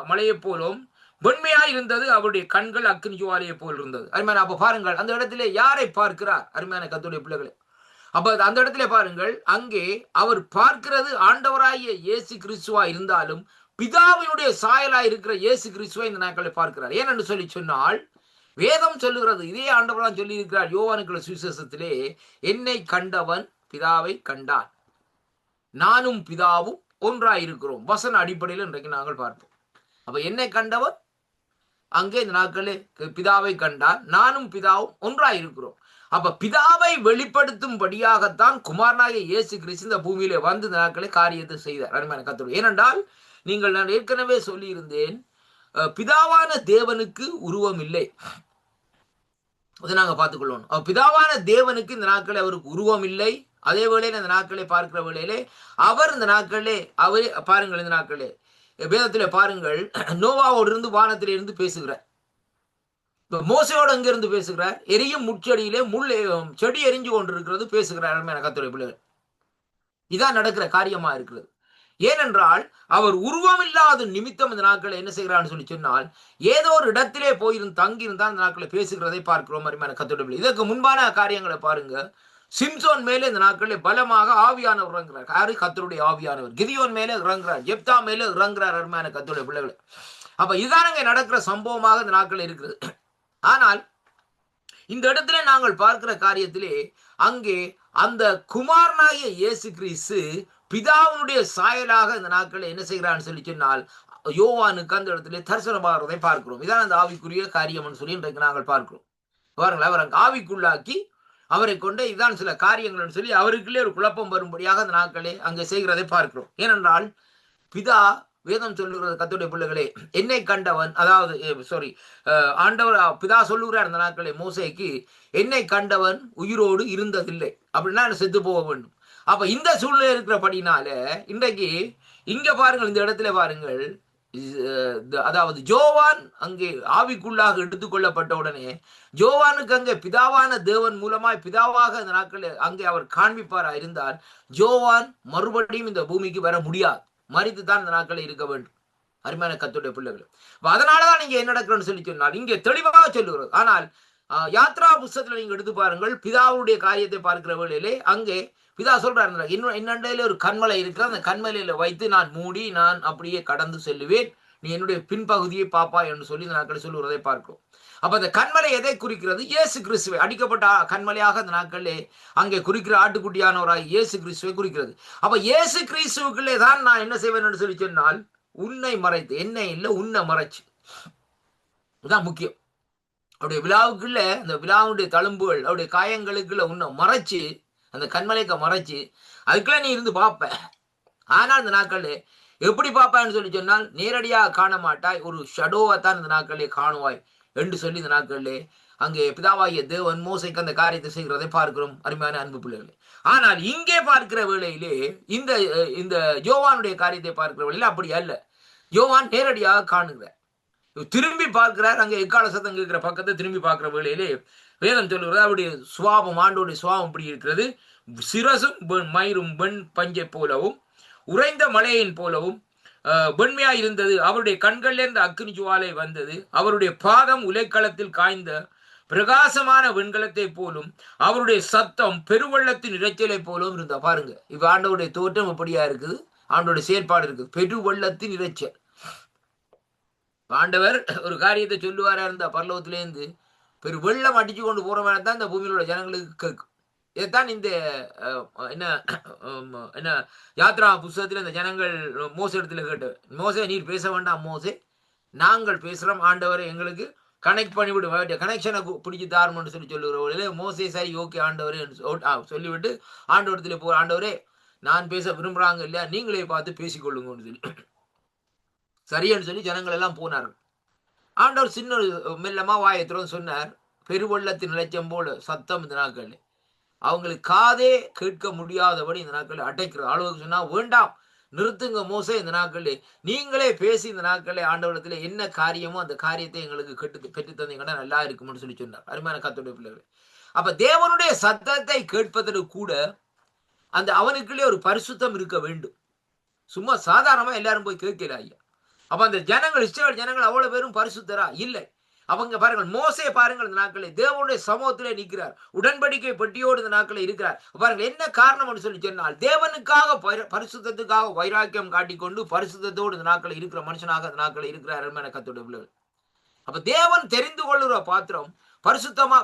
மலையை போலும் வெண்மையாய் இருந்தது, அவருடைய கண்கள் அக்னி ஜுவாலையை போல் இருந்தது. அருமையான, அப்ப பாருங்கள் அந்த இடத்துல யாரை பார்க்கிறார், அருமையான கர்த்தருடைய பிள்ளைகளே, அப்ப அந்த இடத்துல பாருங்கள் அங்கே அவர் பார்க்கிறது ஆண்டவராகிய இயேசு கிறிஸ்துவா இருந்தாலும் பிதாவினுடைய சாயலாய் இருக்கிற இயேசு கிறிஸ்துவை இந்த நாட்களை பார்க்கிறார். ஏனென்று சொல்லி சொன்னால் வேதம் சொல்லுகிறது, இதே ஆண்டவரான் சொல்லி இருக்கிறார் யோவானுக்குள்ள சுவிசேஷத்திலே, என்னை கண்டவன் பிதாவை கண்டான், நானும் பிதாவும் ஒன்றாயிருக்கிறோம். வசன அடிப்படையில் இன்றைக்கு நாங்கள் பார்ப்போம். அப்ப என்னை கண்டவன் அங்கே இந்த நாட்களில் பிதாவை கண்டார், நானும் பிதாவும் ஒன்றாயிருக்கிறோம். அப்ப பிதாவை வெளிப்படுத்தும்படியாகத்தான் குமாரனாகிய இயேசு கிறிஸ்து இந்த பூமியிலே வந்து இந்த நாட்களை காரியத்தை செய்தார். அருமையான கர்த்தர், ஏனென்றால் நான் ஏற்கனவே சொல்லி இருந்தேன், பிதாவான தேவனுக்கு உருவம் இல்லை, அதை நாங்க பார்த்துக்கொள்ளணும். பிதாவான தேவனுக்கு இந்த நாட்களே அவருக்கு உருவம் இல்லை. அதே வேளையில இந்த நாட்களை பார்க்கிற வேளையிலே அவர் இந்த நாட்களே அவரே பாருங்கள், இந்த நாட்களே வேதத்திலே பாருங்கள் நோவாவோடு இருந்து வானத்திலே இருந்து பேசுகிறார், மோசையோடு அங்க இருந்து பேசுகிறார், எரியும் முச்செடியிலே செடி எரிஞ்சு கொண்டிருக்கிறது பேசுகிறார். கர்த்தருடைய பிள்ளைகள், இதான் நடக்கிற காரியமா இருக்கிறது. ஏனென்றால் அவர் உருவம் இல்லாத நிமித்தம் இந்த நாட்களை என்ன செய்கிறான்னு சொல்லி சொன்னால், ஏதோ ஒரு இடத்திலே போயிருந்து தங்கி இருந்தால் இந்த நாட்களை பேசுகிறதை பார்க்கிறோம். அருமையான கர்த்தருடைய பிள்ளைகள், இதற்கு முன்பான காரியங்களை பாருங்க, சிம்சோன் மேலே இந்த நாட்களில் பலமாக ஆவியானவர் இறங்குறார். யாரு, கர்த்தருடைய ஆவியானவர். கிதியோன் மேலே இறங்குறார், ஜெப்தா மேலே இறங்குறார். அருமையான கர்த்தருடைய பிள்ளைகளை, அப்ப இதுதான் அங்கே நடக்கிற சம்பவமாக இந்த நாட்கள் இருக்கிறது. ஆனால் இந்த இடத்துல நாங்கள் பார்க்கிற காரியத்திலே அங்கே அந்த குமாரனாகிய இயேசு கிறிஸ்து பிதாவினுடைய சாயலாக இந்த நாட்களை என்ன செய்கிறான்னு சொல்லி சொன்னால், யோவானுக்கு அந்த இடத்துல தரிசனமாகிறதை பார்க்கிறோம். இதான் அந்த ஆவிக்குரிய காரியம்னு சொல்லி இன்றைக்கு நாங்கள் பார்க்கிறோம். பாருங்கள், அவர் அங்கே ஆவிக்குள்ளாக்கி அவரை கொண்டு இதான் சில காரியங்கள் சொல்லி அவருக்குள்ளே ஒரு குழப்பம் வரும்படியாக அந்த நாட்களே அங்கே செய்கிறதை பார்க்கிறோம். ஏனென்றால் பிதா வேதம் சொல்லுகிறது, கர்த்தருடைய பிள்ளைகளே, என்னை கண்டவன், அதாவது ஆண்டவர் பிதா சொல்லுகிறார் அந்த நாட்களே மோசேக்கு, என்னை கண்டவன் உயிரோடு இருந்ததில்லை, அப்படின்னா செத்து போக வேண்டும். அப்ப இந்த சூழ்நிலை இருக்கிறபடினால இன்றைக்கு இங்க பாருங்கள், இந்த இடத்துல பாருங்கள் அதாவது ஜோவான் அங்கே ஆவிக்குள்ளாக எடுத்துக்கொள்ளப்பட்ட உடனே ஜோவானுக்கு அங்கே பிதாவான தேவன் மூலமாய் பிதாவாக இந்த நாட்களில் அங்கே அவர் காண்பிப்பாரா இருந்தால் ஜோவான் மறுபடியும் இந்த பூமிக்கு வர முடியாது, மறித்து தான் இந்த நாட்களில் இருக்க வேண்டும். அருமையான கர்த்தருடைய பிள்ளைகள், அதனாலதான் நீங்க என்ன நடக்கிறன்னு சொல்லி சொன்னால் இங்கே தெளிவாக சொல்லுகிறது. ஆனால் யாத்ரா புஸ்தகத்துல நீங்க எடுத்து பாருங்கள், பிதாவுடைய காரியத்தை பார்க்கிற வேளையிலே அங்கே பிதா சொல்றாரு, என்னண்டையில ஒரு கண்மலை இருக்கு, அந்த கண்மலையில வைத்து நான் மூடி நான் அப்படியே கடந்து செல்லுவேன், நீ என்னுடைய பின்பகுதியை பாப்பா என்று சொல்லி இந்த நாட்களை சொல்லுவதை பார்க்கிறோம். அப்ப அந்த கண்மலை எதை குறிக்கிறது? இயேசு கிறிஸ்துவை, அடிக்கப்பட்ட கண்மலையாக அந்த நாட்களிலே அங்கே குறிக்கிற ஆட்டுக்குட்டியானவராய் இயேசு கிறிஸ்துவை குறிக்கிறது. அப்ப இயேசு கிறிஸ்துவுக்குள்ளே தான் நான் என்ன செய்வேன் என்று சொல்லி சொன்னால் உன்னை மறைத்து, என்ன இல்லை உன்னை மறைச்சு, இதுதான் முக்கியம். அவருடைய விழாவுக்குள்ள அந்த விழாவுடைய தழும்புகள் அவருடைய காயங்களுக்குள்ள உன்னை மறைச்சு, அந்த கண்மலைக்க மறைச்சு அதுக்குள்ள நீ இருந்து பார்ப்ப. ஆனால் இந்த நாட்கள் எப்படி பார்ப்பான்னு சொல்லி சொன்னால் நேரடியாக காண மாட்டாய், ஒரு ஷடோவை தான் இந்த நாட்களே காணுவாய் என்று சொல்லி இந்த நாட்களிலே அங்கே பிதாவாகிய தேவன் மோசைக்கு அந்த காரியத்தை செய்கிறதை பார்க்கிறோம் அருமையான அன்பு பிள்ளைகளே. ஆனால் இங்கே பார்க்கிற வேளையிலே இந்த இந்த யோவானுடைய காரியத்தை பார்க்கிற வேளையில அப்படி அல்ல. யோவான் நேரடியாக காணுகிறார், திரும்பி பார்க்கிறார். அங்கே எக்கால சத்தம் இருக்கிற பக்கத்தை திரும்பி பார்க்கிற வேளையிலே வேதம் சொல்லுகிறது அவருடைய சுவாபம், ஆண்டோடைய சுவாபம் இப்படி இருக்கிறது, சிரசும் மயிரும் வெண் பஞ்சை போலவும் உறைந்த மலையின் போலவும் வெண்மையாய் இருந்தது, அவருடைய கண்களிலிருந்து அக்கினி ஜுவாலை வந்தது, அவருடைய பாதம் உலைக்களத்தில் காய்ந்த பிரகாசமான வெண்கலத்தை போலும், அவருடைய சத்தம் பெருவெள்ளத்தின் இரைச்சலை போலும் இருந்தா. பாருங்க, இப்ப ஆண்டவருடைய தோற்றம் எப்படியா இருக்குது, ஆண்டோடைய செயல்பாடு இருக்குது, பெருவெள்ளத்தின் இரைச்சல். ஆண்டவர் ஒரு காரியத்தை சொல்லுவாரா இருந்தா பரலோகத்திலேருந்து பெரு வெள்ளம் அடிச்சு கொண்டு போற மாதிரி தான் இந்த பூமியில உள்ள ஜனங்களுக்கு கேட்கும். இதைத்தான் இந்த என்ன யாத்ரா புஸ்தகத்தில் இந்த ஜனங்கள் மோச இடத்துல கேட்டு, மோசே நீர் பேச வேண்டாம் மோசே, நாங்கள் பேசுறோம், ஆண்டவரை எங்களுக்கு கனெக்ட் பண்ணிவிடு, கனெக்ஷனை பிடிச்சி தாருன்னு சொல்லி சொல்லுகிற மோசே சரி ஓகே ஆண்டவரே சொல்லிவிட்டு ஆண்டவரத்துல போ, ஆண்டவரே நான் பேச விரும்புறாங்க இல்லையா, நீங்களே பார்த்து பேசிக்கொள்ளுங்கன்னு சொல்லி சரின்னு சொல்லி ஜனங்கள் எல்லாம் போனார்கள். ஆண்டவர் சின்ன மெல்லமா வாயத்திரம் சொன்னார், பெருவெள்ளத்தின் இலச்சம் போல சத்தம் இந்த நாட்கள் அவங்களுக்கு காதே கேட்க முடியாதபடி இந்த நாட்கள் அடைக்கிற அளவுக்கு சொன்னா வேண்டாம் நிறுத்துங்க மோசே, இந்த நாட்கள் நீங்களே பேசி இந்த நாட்களே ஆண்டவரத்துல என்ன காரியமோ அந்த காரியத்தை எங்களுக்கு பெற்று தந்தீங்கன்னா நல்லா இருக்கும்னு சொல்லி சொன்னார். அருமையான கர்த்தருடைய பிள்ளைகள், அப்ப தேவனுடைய சத்தத்தை கேட்பதற்கு கூட அந்த அவனுக்குள்ளே ஒரு பரிசுத்தம் இருக்க வேண்டும். சும்மா சாதாரணமா எல்லாரும் போய் கேட்கல ஐயா. அப்ப அந்த ஜனங்கள், இஸ்ரவேல் ஜனங்கள் அவ்வளவு பேரும் பரிசுத்தரா இல்லை. அவங்க பாருங்கள், மோசே பாருங்கள் இந்த நாட்களை தேவனுடைய சமூகத்திலே நிற்கிறார், உடன்படிக்கை பெட்டியோடு இந்த நாட்களை இருக்கிறார். பாருங்கள் என்ன காரணம் சொல்லி சொன்னால் தேவனுக்காக பரிசுத்தத்துக்காக வைராக்கியம் காட்டிக்கொண்டு பரிசுத்தத்தோடு இந்த நாட்களை இருக்கிற மனுஷனாக இந்த நாட்களை இருக்கிறார். கர்த்தருடைய பிள்ளைகள், அப்ப தேவன் தெரிந்து கொள்ளுற பாத்திரம்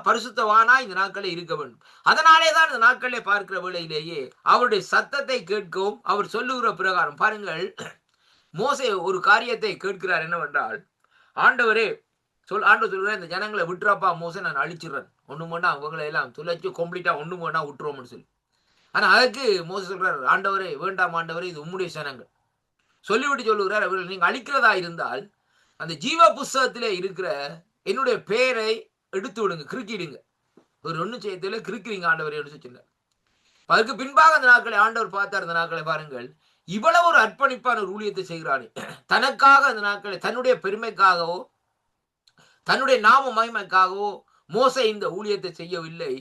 பரிசுத்தவானா இந்த நாட்களே இருக்க வேண்டும். அதனாலே தான் இந்த நாட்களே பார்க்கிற வேளையிலேயே அவருடைய சத்தத்தை கேட்கவும் அவர் சொல்லுகிற பிரகாரம் பாருங்கள், மோசே ஒரு காரியத்தை கேட்கிறார் என்னவென்றால், ஆண்டவரே ஆண்டவர் சொல்லுற இந்த ஜனங்களை விட்டுறாப்பா மோசே, நான் அழிச்சிடுறேன், ஒண்ணு வேணா அவங்களை எல்லாம் துளைச்சு கம்ப்ளீட்டா ஒண்ணு வேணா விட்டுருவோம்னு சொல்லி. ஆனா அதுக்கு மோசே சொல்றாரு, ஆண்டவரே வேண்டாம் ஆண்டவரே, இது உம்முடைய ஜனங்கள் சொல்லிவிட்டு சொல்லுகிறார், அவர்கள் நீங்க அழிக்கிறதா இருந்தால் அந்த ஜீவ புஸ்தகத்திலே இருக்கிற என்னுடைய பெயரை எடுத்து விடுங்க, கிறுக்கிடுங்க, ஒரு ஒன்னும் செய்யத்தில கிறுக்கிறீங்க ஆண்டவரே சொன்னார். அதுக்கு பின்பாக அந்த நாட்களை ஆண்டவர் பார்த்தார். அந்த நாட்களை பாருங்கள், இவ்வளவு ஒரு அர்ப்பணிப்பான ஒரு ஊழியத்தை செய்கிறானே, தனக்காக அந்த நாட்களை தன்னுடைய பெருமைக்காகவோ தன்னுடைய நாம மகிமைக்காகவோ மோசே இந்த ஊழியத்தை செய்யவில்லை.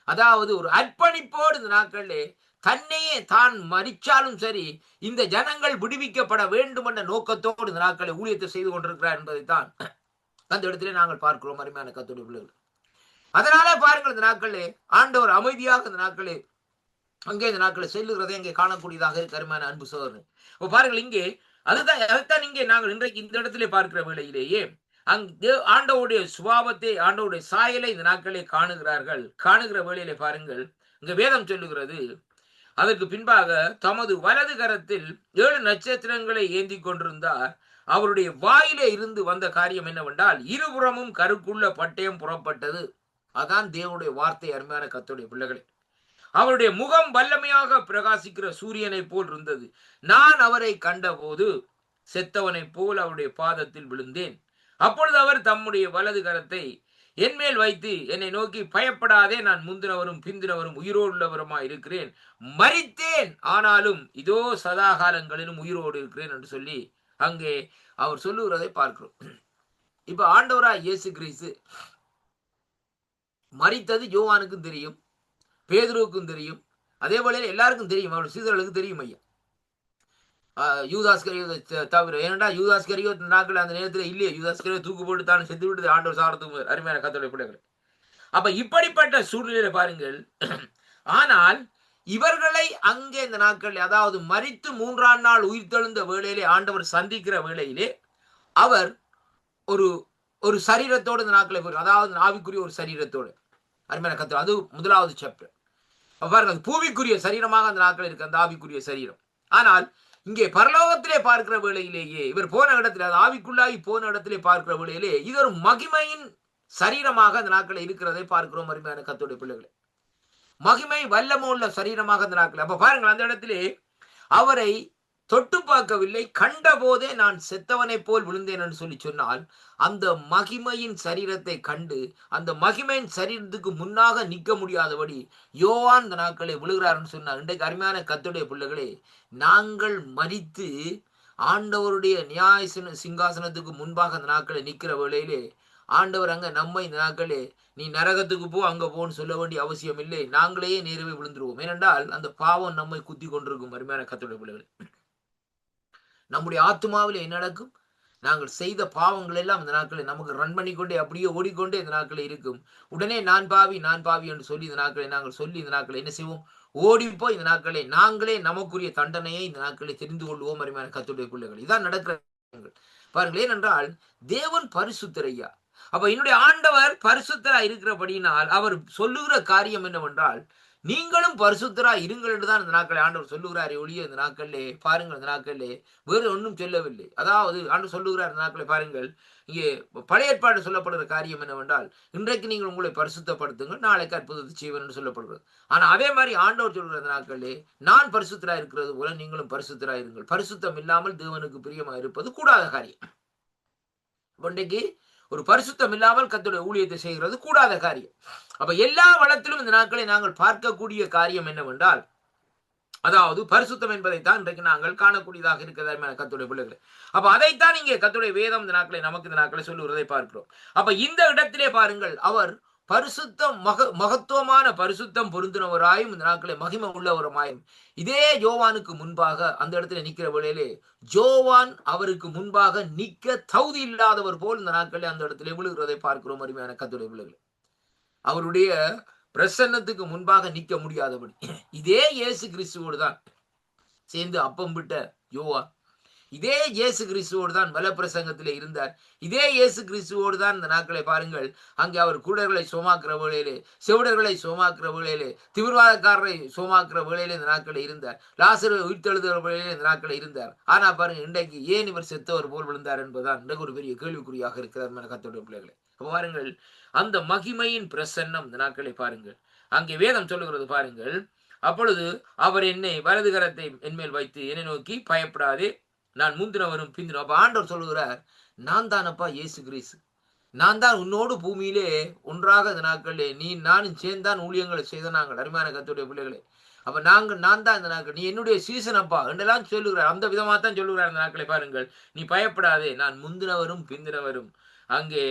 அதாவது ஒரு அர்ப்பணிப்போடு இந்த நாட்களிலே தன்னையே தான் மறிச்சாலும் சரி இந்த ஜனங்கள் விடுவிக்கப்பட வேண்டும் என்ற நோக்கத்தோடு இந்த நாட்களை ஊழியத்தை செய்து கொண்டிருக்கிறார் என்பதைத்தான் அந்த இடத்திலே நாங்கள் பார்க்கிறோம் அருமையான கர்த்தருடைய பிள்ளைகள். அதனாலே பாருங்கள், இந்த நாட்களே ஆண்டவர் அமைதியாக இந்த நாட்களே அங்கே இந்த நாட்களை செல்லுகிறதை அங்கே காணக்கூடியதாக இருக்கு அருமையான அன்பு சோதனை. இப்போ பாருங்கள், இங்கே அதுதான் இங்கே நாங்கள் இன்றைக்கு இந்த இடத்திலே பார்க்கிற வேளையிலேயே அங்கே ஆண்டவருடைய சுபாவத்தை ஆண்டவருடைய சாயலை இந்த நாட்களே காணுகிற வேளையிலே பாருங்கள், இங்க வேதம் சொல்லுகிறது, அதற்கு பின்பாக தமது வலது கரத்தில் 7 நட்சத்திரங்களை ஏந்தி கொண்டிருந்தார். அவருடைய வாயிலே இருந்து வந்த காரியம் என்னவென்றால், இருபுறமும் கருக்குள்ள பட்டயம் புறப்பட்டது. அதான் தேவனுடைய வார்த்தை அருமையான கர்த்தருடைய பிள்ளைகளே. அவருடைய முகம் வல்லமையாக பிரகாசிக்கிற சூரியனை போல் இருந்தது. நான் அவரை கண்டபோது செத்தவனை போல் அவருடைய பாதத்தில் விழுந்தேன். அப்பொழுது அவர் தம்முடைய வலது கரத்தை என்மேல் வைத்து என்னை நோக்கி, பயப்படாதே, நான் முந்தினவரும் பிந்தினவரும் உயிரோடு உள்ளவருமா இருக்கிறேன், மரித்தேன் ஆனாலும் இதோ சதா காலங்களிலும் உயிரோடு இருக்கிறேன் என்று சொல்லி அங்கே அவர் சொல்லுகிறதை பார்க்கிறோம். இப்ப ஆண்டவராய் இயேசு கிறிஸ்து மரித்தது யோவானுக்கும் தெரியும், பேதுருவுக்கும் தெரியும், அதே போல எல்லாருக்கும் தெரியும், அவருடைய சீடர்களுக்கு தெரியும் ஐயா. யூதாஸ் கரியோத்தை தவிர, ஏனென்றா யூதாஸ் கரியோத் நாட்கள் அந்த நேரத்தில் இல்லையே, யூதாஸ் கரியோத் தூக்கு போட்டு தான் செத்து விட்டது ஆண்டவர் சாரத்துக்கு அருமையான கத்தோடைய பிள்ளைகள். அப்ப இப்படிப்பட்ட சூழ்நிலையில பாருங்கள். ஆனால் இவர்களை அங்கே இந்த நாட்கள், அதாவது மரித்து 3ஆம் நாள் உயிர்த்தெழுந்த வேளையிலே ஆண்டவர் சந்திக்கிற வேளையிலே அவர் ஒரு ஒரு சரீரத்தோடு இந்த நாட்களை, அதாவது ஆவிக்குரிய ஒரு சரீரத்தோடு அருமையான கத்தோடு, அது முதலாவது சாப்டர். பாருங்க, பூமிக்குரிய சரீரமாக அந்த நாட்கள் இருக்கு, அந்த ஆவிக்குரிய சரீரம். ஆனால் இங்கே பரலோகத்திலே பார்க்கிற வேளையிலேயே இவர் போன இடத்திலே, அது ஆவிக்குள்ளாகி போன இடத்திலே பார்க்கிற வேளையிலே இது ஒரு மகிமையின் சரீரமாக அந்த நாட்களை இருக்கிறதை பார்க்கிறோம் அருமையான கத்தோடைய பிள்ளைகளை. மகிமை வல்லமுள்ள சரீரமாக அந்த நாட்கள். அப்ப பாருங்கள், அந்த இடத்திலே அவரை தொட்டு பார்க்கவில்லை, கண்ட போதே நான் செத்தவனை போல் விழுந்தேன் என்று சொல்லி சொன்னால், அந்த மகிமையின் சரீரத்தை கண்டு அந்த மகிமையின் சரீரத்துக்கு முன்னாக நிற்க முடியாதபடி யோவான் இந்த நாட்களை விழுகிறார்னு சொன்னார். இன்றைக்கு அருமையான கர்த்தருடைய பிள்ளைகளே, நாங்கள் மரித்து ஆண்டவருடைய நியாய சிங்காசனத்துக்கு முன்பாக அந்த நாட்களை நிற்கிற வேளையிலே ஆண்டவர் அங்க நம்மை இந்த நாட்களே நீ நரகத்துக்கு போ, அங்க போன்னு சொல்ல வேண்டிய அவசியம் இல்லை, நாங்களே நேரவே விழுந்துருவோம். ஏனென்றால் அந்த பாவம் நம்மை குத்தி கொண்டிருக்கும் அருமையான கர்த்தருடைய பிள்ளைகளே. நம்முடைய ஆத்மாவில் என்ன நடக்கும்? நாங்கள் செய்த பாவங்கள் எல்லாம் இந்த நாட்களில் நமக்கு ரன் பண்ணிக்கொண்டே அப்படியே ஓடிக்கொண்டே இந்த நாட்களில் இருக்கும். உடனே நான் பாவி நான் பாவி என்று சொல்லி இந்த நாட்களை நாங்கள் சொல்லி இந்த நாட்களை என்ன செய்வோம்? ஓடிப்போய் இந்த நாட்களை நாங்களே நமக்குரிய தண்டனையை இந்த நாட்களை தெரிந்து கொள்வோம் அருமையான கர்த்தருடைய பிள்ளைகள். இதான் நடக்கிற பாருங்கள். ஏனென்றால் தேவன் பரிசுத்தரையா. அப்ப என்னுடைய ஆண்டவர் பரிசுத்தரா இருக்கிறபடியினால் அவர் சொல்லுகிற காரியம் என்னவென்றால், நீங்களும் பரிசுத்தரா இருங்கள் என்றுதான் இந்த நாட்களை ஆண்டவர் சொல்லுகிறாரே ஒழிய இந்த நாட்களிலே பாருங்கள், இந்த நாட்களிலே வேறு ஒன்றும் சொல்லவில்லை. அதாவது ஆண்டவர் சொல்லுகிறார் இந்த நாட்களை பாருங்கள், இங்கே பழைய ஏற்பாடு சொல்லப்படுகிற காரியம் என்னவென்றால், இன்றைக்கு நீங்கள் உங்களை பரிசுத்தப்படுத்துங்கள், நாளைக்கு அற்புதத்தை செய்வேன் என்று சொல்லப்படுகிறது. ஆனா அதே மாதிரி ஆண்டவர் சொல்லுகிற இந்த நாட்களிலே நான் பரிசுத்தரா இருக்கிறது போல நீங்களும் பரிசுத்தரா இருங்கள். பரிசுத்தம் இல்லாமல் தேவனுக்கு பிரியமா இருப்பது கூடாத காரியம். இன்றைக்கு ஒரு பரிசுத்தம் இல்லாமல் கர்த்தருடைய ஊழியத்தை செய்கிறது கூடாத காரியம். அப்ப எல்லா வளத்திலும் இந்த நாட்களை நாங்கள் பார்க்கக்கூடிய காரியம் என்னவென்றால், அதாவது பரிசுத்தம் என்பதைத்தான் இன்றைக்கு நாங்கள் காணக்கூடியதாக இருக்கிறதா கர்த்தருடைய பிள்ளைகளை. அப்ப அதைத்தான் இங்கே கர்த்தருடைய வேதம் இந்த நாட்களை நமக்கு இந்த நாட்களை சொல்லுகிறதை பார்க்கிறோம். அப்ப இந்த இடத்திலே பாருங்கள், அவர் பரிசுத்தம் மகத்துவமான பரிசுத்தம் பொருந்தினவராயும் இந்த நாட்களை மகிமை உள்ளவருமாயும் இதே யோவானுக்கு முன்பாக அந்த இடத்துல நிற்கிற வேளையிலே ஜோவான் அவருக்கு முன்பாக நிற்க தகுதி இல்லாதவர் போல் இந்த நாட்களில் அந்த இடத்துல விழுகிறதை பார்க்கிறோம் அருமையான கர்த்தருடைய பிள்ளைகளை. அவருடைய பிரசன்னத்துக்கு முன்பாக நிற்க முடியாதபடி இதே இயேசு கிறிஸ்துவோடு தான் சேர்ந்து அப்பம் விட்ட யோவான், இதே இயேசு கிறிஸ்துவோடு தான் பல பிரசங்கத்திலே இருந்தார். இதே இயேசு கிறிஸ்துவோடு தான் இந்த நாட்களை பாருங்கள், அங்கே அவர் குருடர்களை சோமாக்குற வேளையிலே, செவிடர்களை சோமாக்குற வேளையிலே, திமிர்வாதக்காரரை சோமாக்குற வேளையிலே இந்த நாட்களை இருந்தார். லாசரை உயிர்த்தெழுதுகிற வேளையிலே இந்த நாட்களை இருந்தார். ஆனா பாருங்க, இன்றைக்கு ஏன் இவர் செத்தவர் போல் விழுந்தார் என்பதுதான் இன்றைக்கு ஒரு பெரிய கேள்விக்குறியாக இருக்கிறார் கர்த்தருடைய பிள்ளைகளை. பாருங்கள், அந்த மகிமையின் பிரசன்னம் இந்த நாட்களை பாருங்கள், அங்கே வேதம் சொல்லுகிறது பாருங்கள், அப்பொழுது அவர் என்னை வலது கரத்தை என்மேல் வைத்து என்னை நோக்கி பயப்படாதே, நான் முந்தினவரும் பிந்தின. அப்ப ஆண்டவர் சொல்லுகிறார், நான் தானப்பா இயேசு கிறிஸ்து, நான் தான் உன்னோடு பூமியிலே ஒன்றாக இந்த நாட்களிலே நீ நானும் சேர்ந்தான் ஊழியங்களை செய்த நாங்கள் அருமையான கர்த்தருடைய பிள்ளைகளே. அப்ப நான் தான் இந்த நாட்கள், நீ என்னுடைய சீசனப்பா என்றெல்லாம் சொல்லுகிறார். அந்த விதமா தான் சொல்லுகிறார் இந்த நாட்களை பாருங்கள், நீ பயப்படாதே, நான் முந்தினவரும் பிந்தினவரும் அங்கே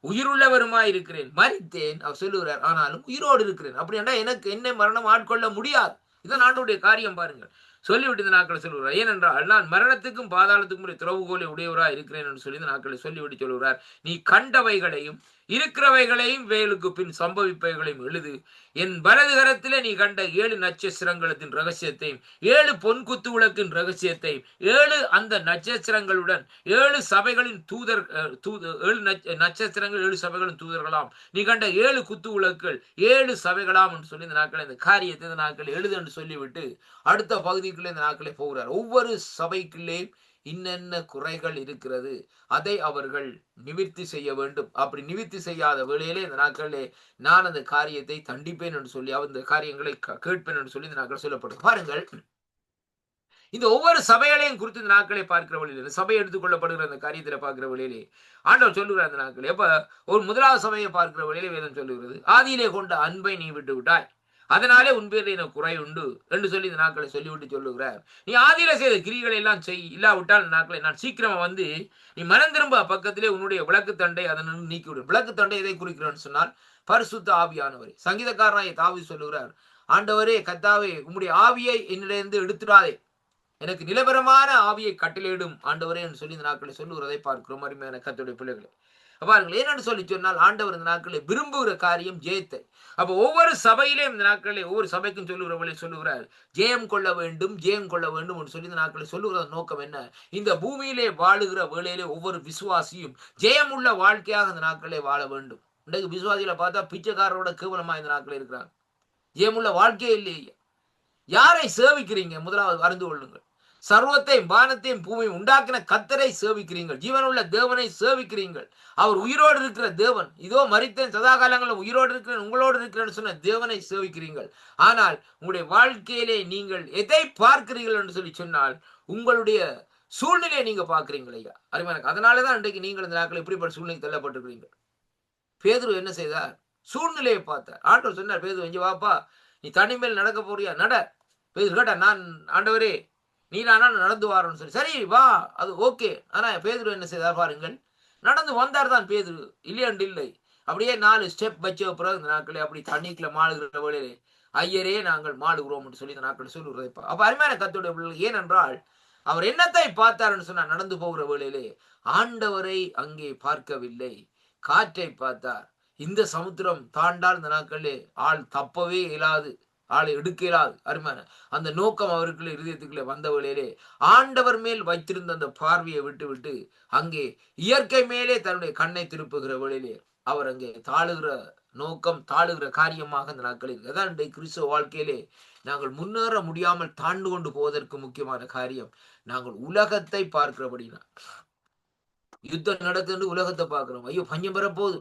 உயிருள்ளவருமாய் இருக்கிறேன், மரித்தேன் அவர் சொல்லுகிறார், ஆனாலும் உயிரோடு இருக்கிறேன். அப்படி என்றால் எனக்கு என்னை மரணம் ஆட்கொள்ள முடியாது. இதான் ஆண்டவருடைய காரியம் பாருங்கள். சொல்லிவிட்டு இந்த நாட்களை சொல்லுகிறார், ஏனென்றால் நான் மரணத்துக்கும் பாதாளத்துக்கும் திறவுகோலை உடையவராக இருக்கிறேன் என்று சொல்லி இந்த நாட்களை சொல்லிவிட்டு சொல்லுகிறார், நீ கண்டவைகளையும் இருக்கிறவைகளையும் வேலுக்கு பின் சம்பவிப்பவைகளையும் எழுது, என் வலது கரத்திலே நீ கண்ட 7 நட்சத்திரங்களின் ரகசியத்தையும் 7 பொன் குத்து விளக்கின் ரகசியத்தையும் 7 அந்த நட்சத்திரங்களுடன் 7 சபைகளின் தூதர் 7 நட்சத்திரங்கள் 7 சபைகளின் தூதர்களாம், நீ கண்ட 7 குத்து விளக்குகள் 7 சபைகளாம் என்று சொல்லி இந்த நாட்களை இந்த காரியத்தை இந்த நாட்களை எழுது என்று சொல்லிவிட்டு அடுத்த பகுதிக்குள்ளே இந்த நாட்களை போகிறார். ஒவ்வொரு சபைக்குள்ளே இன்னென்ன குறைகள் இருக்கிறது, அதை அவர்கள் நிவர்த்தி செய்ய வேண்டும். அப்படி நிவர்த்தி செய்யாத வேளையிலே இந்த நாட்களிலே நான் அந்த காரியத்தை தண்டிப்பேன் என்று சொல்லி அந்த காரியங்களை கேட்பேன் என்று சொல்லி இந்த நாட்கள் சொல்லப்படும். பாருங்கள், இந்த ஒவ்வொரு சபைகளையும் குறித்து இந்த நாட்களை பார்க்கிற வழியிலே, சபை எடுத்துக்கொள்ளப்படுகிற அந்த காரியத்தில பார்க்கிற வழியிலே ஆண்டவர் சொல்லுகிறார் அந்த நாட்கள். எப்ப ஒரு முதலாவது சபையை பார்க்கிற வழியிலே வேதம் சொல்லுகிறது, ஆதியிலே கொண்ட அன்பை நீ விட்டு விட்டாய், அதனாலே உன் பேரில் எனக்கு குறை உண்டு என்று சொல்லி இந்த நாட்களை சொல்லிவிட்டு சொல்லுகிறார். நீ ஆதியில செய்த கிரிகளை எல்லாம் செய், இல்லாவிட்டால் இந்த நாட்களை நான் சீக்கிரமா வந்து நீ மனம் திரும்ப பக்கத்திலே உன்னுடைய விளக்கு தண்டை அதனின்று நீக்கிவிடும். விளக்கு தண்டை எதை குறிக்கிறேன்னு சொன்னால் பரிசுத்த ஆவியானவரே. சங்கீதக்காரனாய் தாவீது சொல்லுகிறார், ஆண்டவரே கர்த்தாவே உம்முடைய ஆவியை என்னிடமிருந்து எடுத்துடாதே, எனக்கு நிலவரமான ஆவியை கட்டளையிடும் ஆண்டவரே என்று சொல்லி இந்த நாட்களை சொல்லுகிறதை பார்க்கிறோம். அருமையான கர்த்தருடைய பிள்ளைகளை பாருங்கள், ஏன்னு சொல்லி சொன்னால் ஆண்டவர் இந்த நாட்களை விரும்புகிற காரியம் ஜெயத்தை. அப்ப ஒவ்வொரு சபையிலேயும் இந்த நாட்களில் ஒவ்வொரு சபைக்கும் சொல்லுகிறவர்களே சொல்லுகிறார், ஜெயம் கொள்ள வேண்டும், ஜெயம் கொள்ள வேண்டும் என்று சொல்லி இந்த நாட்களை சொல்லுகிற நோக்கம் என்ன? இந்த பூமியிலே வாழுகிற வேளையிலே ஒவ்வொரு விசுவாசியும் ஜெயம் உள்ள வாழ்க்கையாக இந்த நாட்களே வாழ வேண்டும். இன்றைக்கு விசுவாசிகளை பார்த்தா பிச்சைக்காரரோட கேவலமா இந்த நாட்கள் இருக்கிறாங்க. ஜெயமுள்ள வாழ்க்கையே இல்லையே. யாரை சேவிக்கிறீங்க? முதலாவது அறிந்து கொள்ளுங்கள். சர்வத்தையும் வானத்தையும் பூமியும் உண்டாக்கின கர்த்தரை சேவிக்கிறீர்கள், ஜீவனுள்ள தேவனை சேவிக்கிறீர்கள். அவர் உயிரோடு இருக்கிற தேவன். இதோ மரித்தேன் சதா காலங்களில் உயிரோடு இருக்கிறேன் உங்களோடு இருக்கிறேன்னு சொன்ன தேவனை சேவிக்கிறீர்கள். ஆனால் உங்களுடைய வாழ்க்கையிலே நீங்கள் எதை பார்க்கிறீர்கள் என்று சொல்லி சொன்னால் உங்களுடைய சூழ்நிலையை நீங்க பார்க்கிறீங்கள் ஐயா. அருமையான, அதனாலதான் இன்றைக்கு நீங்கள் இந்த நாட்கள் இப்படிப்பட்ட சூழ்நிலைக்கு தள்ளப்பட்டிருக்கிறீர்கள். பேதுரு என்ன செய்தார்? சூழ்நிலையை பார்த்தார். ஆண்டவர் சொன்னார், பேதுரு இங்க வாப்பா, நீ தனி மேல் நடக்க போறியா, நட. பேதுரு கேட்டா, நான் ஆண்டவரே நீரானா நடந்து வாரோன்னு சொல்லி, சரி வா, அது ஓகே. ஆனா பேதுரு என்ன செய்தார் பாருங்கள், நடந்து வந்தார் தான் பேதுரு, இல்லையாண்டு இல்லை. அப்படியே 4 ஸ்டெப் வச்ச பிறகு இந்த நாட்களே அப்படி தண்ணிக்குள்ள மாளுகிற வேளையிலே ஐயரே நாங்கள் மாளுகிறோம் என்று சொல்லி இந்த நாட்கள் சொல்லுகிறதைப்பா. அப்ப அருமையான கர்த்தருடைய பிள்ளைகள், ஏனென்றால் அவர் என்னத்தை பார்த்தார்னு சொன்னா, நடந்து போகிற வேளையிலே ஆண்டவரை அங்கே பார்க்கவில்லை, காற்றை பார்த்தார். இந்த சமுத்திரம் தாண்டால் இந்த நாட்களே ஆள் தப்பவே இயலாது, ஆளை எடுக்க இயலாது. அருமையான அந்த நோக்கம் அவருக்குள்ள இருதயத்துக்குள்ளே வந்த வேளையிலே ஆண்டவர் மேல் வைத்திருந்த அந்த பார்வையை விட்டு விட்டு அங்கே இயற்கை மேலே தன்னுடைய கண்ணை திருப்புகிற வேளையிலே அவர் அங்கே தாழுகிற நோக்கம், தாழுகிற காரியமாக இந்த நாட்களில் இருக்கு. அதான் இன்றைய கிறிஸ்துவ வாழ்க்கையிலே நாங்கள் முன்னேற முடியாமல் தாண்டு கொண்டு போவதற்கு முக்கியமான காரியம், நாங்கள் உலகத்தை பார்க்கிறபடினா. யுத்தம் நடக்குன்னு உலகத்தை பார்க்கிறோம். ஐயோ பஞ்சம் பெறப்போகுது,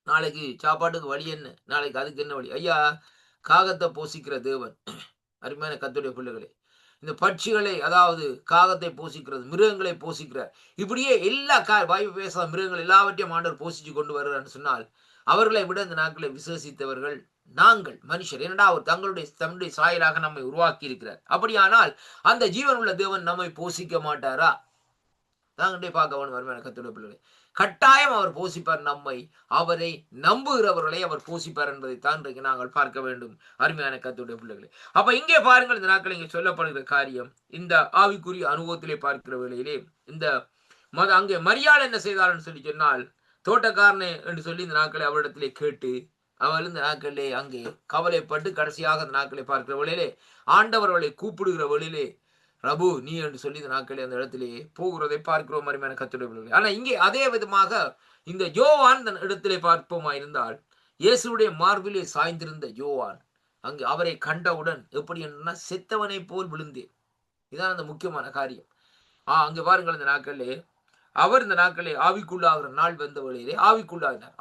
நாளைக்கு சாப்பாட்டுக்கு வழி என்ன, நாளைக்கு அதுக்கு என்ன வழி. ஐயா, காகத்தை போஷிக்கிற தேவன். அருமையான கர்த்தருடைய பிள்ளைகளே, இந்த பட்சிகளை, அதாவது காகத்தை போஷிக்கிறது, மிருகங்களை போஷிக்கிற, இப்படியே எல்லா வாய்ப்பு பேசாத மிருகங்கள் எல்லாவற்றையும் ஆண்டவர் போஷிச்சு கொண்டு வருகிறான்னு சொன்னால் அவர்களை விட இந்த நாட்களை விசேஷித்தவர்கள் நாங்கள் மனுஷர். ஏனடா அவர் தன்னுடைய சாயலாக நம்மை உருவாக்கி இருக்கிறார். அப்படியானால் அந்த ஜீவன் உள்ள தேவன் நம்மை போஷிக்க மாட்டாரா? நாங்களே பார்க்க வேணும். அருமையான கர்த்தருடைய பிள்ளைகளே, கட்டாயம் அவர் போஷிப்பார் நம்மை. அவரை நம்புகிறவர்களை அவர் போஷிப்பார் என்பதை தான் நாங்கள் பார்க்க வேண்டும். அருமையான கர்த்தருடைய பிள்ளைகளே, அப்ப இங்கே பாருங்கள், இந்த நாட்கள் இங்கே சொல்லப்படுகிற காரியம் இந்த ஆவிக்குரிய அனுபவத்திலே பார்க்கிற வேளையிலே இந்த அங்கே மரியாள் என்ன செய்தாள்னு சொல்லி சொன்னால், தோட்டக்காரனே என்று சொல்லி இந்த நாட்களை அவரிடத்திலே கேட்டு அவள் இந்த நாட்களிலே அங்கே கவலைப்பட்டு கடைசியாக இந்த நாட்களை பார்க்கிற வேளையிலே ஆண்டவர்களை கூப்பிடுகிற வேளையிலே ரபு நீ என்று சொல்லி இந்த நாட்களே அந்த இடத்திலே போகிறதை பார்க்கிறோம். அருமையான கர்த்தருடைய பிள்ளைகளே, ஆனா இங்கே அதே விதமாக இந்த யோவான் இந்த இடத்திலே பார்ப்போமா இருந்தால், இயேசுடைய மார்பிலே சாய்ந்திருந்த யோவான் அங்கு அவரை கண்டவுடன் எப்படி என்ன செத்தவனை போல் விழுந்தேன். இதான் அந்த முக்கியமான காரியம். அங்க பாருங்கள், இந்த நாட்களே அவர் இந்த நாட்களே ஆவிக்குள்ளாகிற நாள் வந்த வழியிலே ஆவிக்குள்ளாகினார்.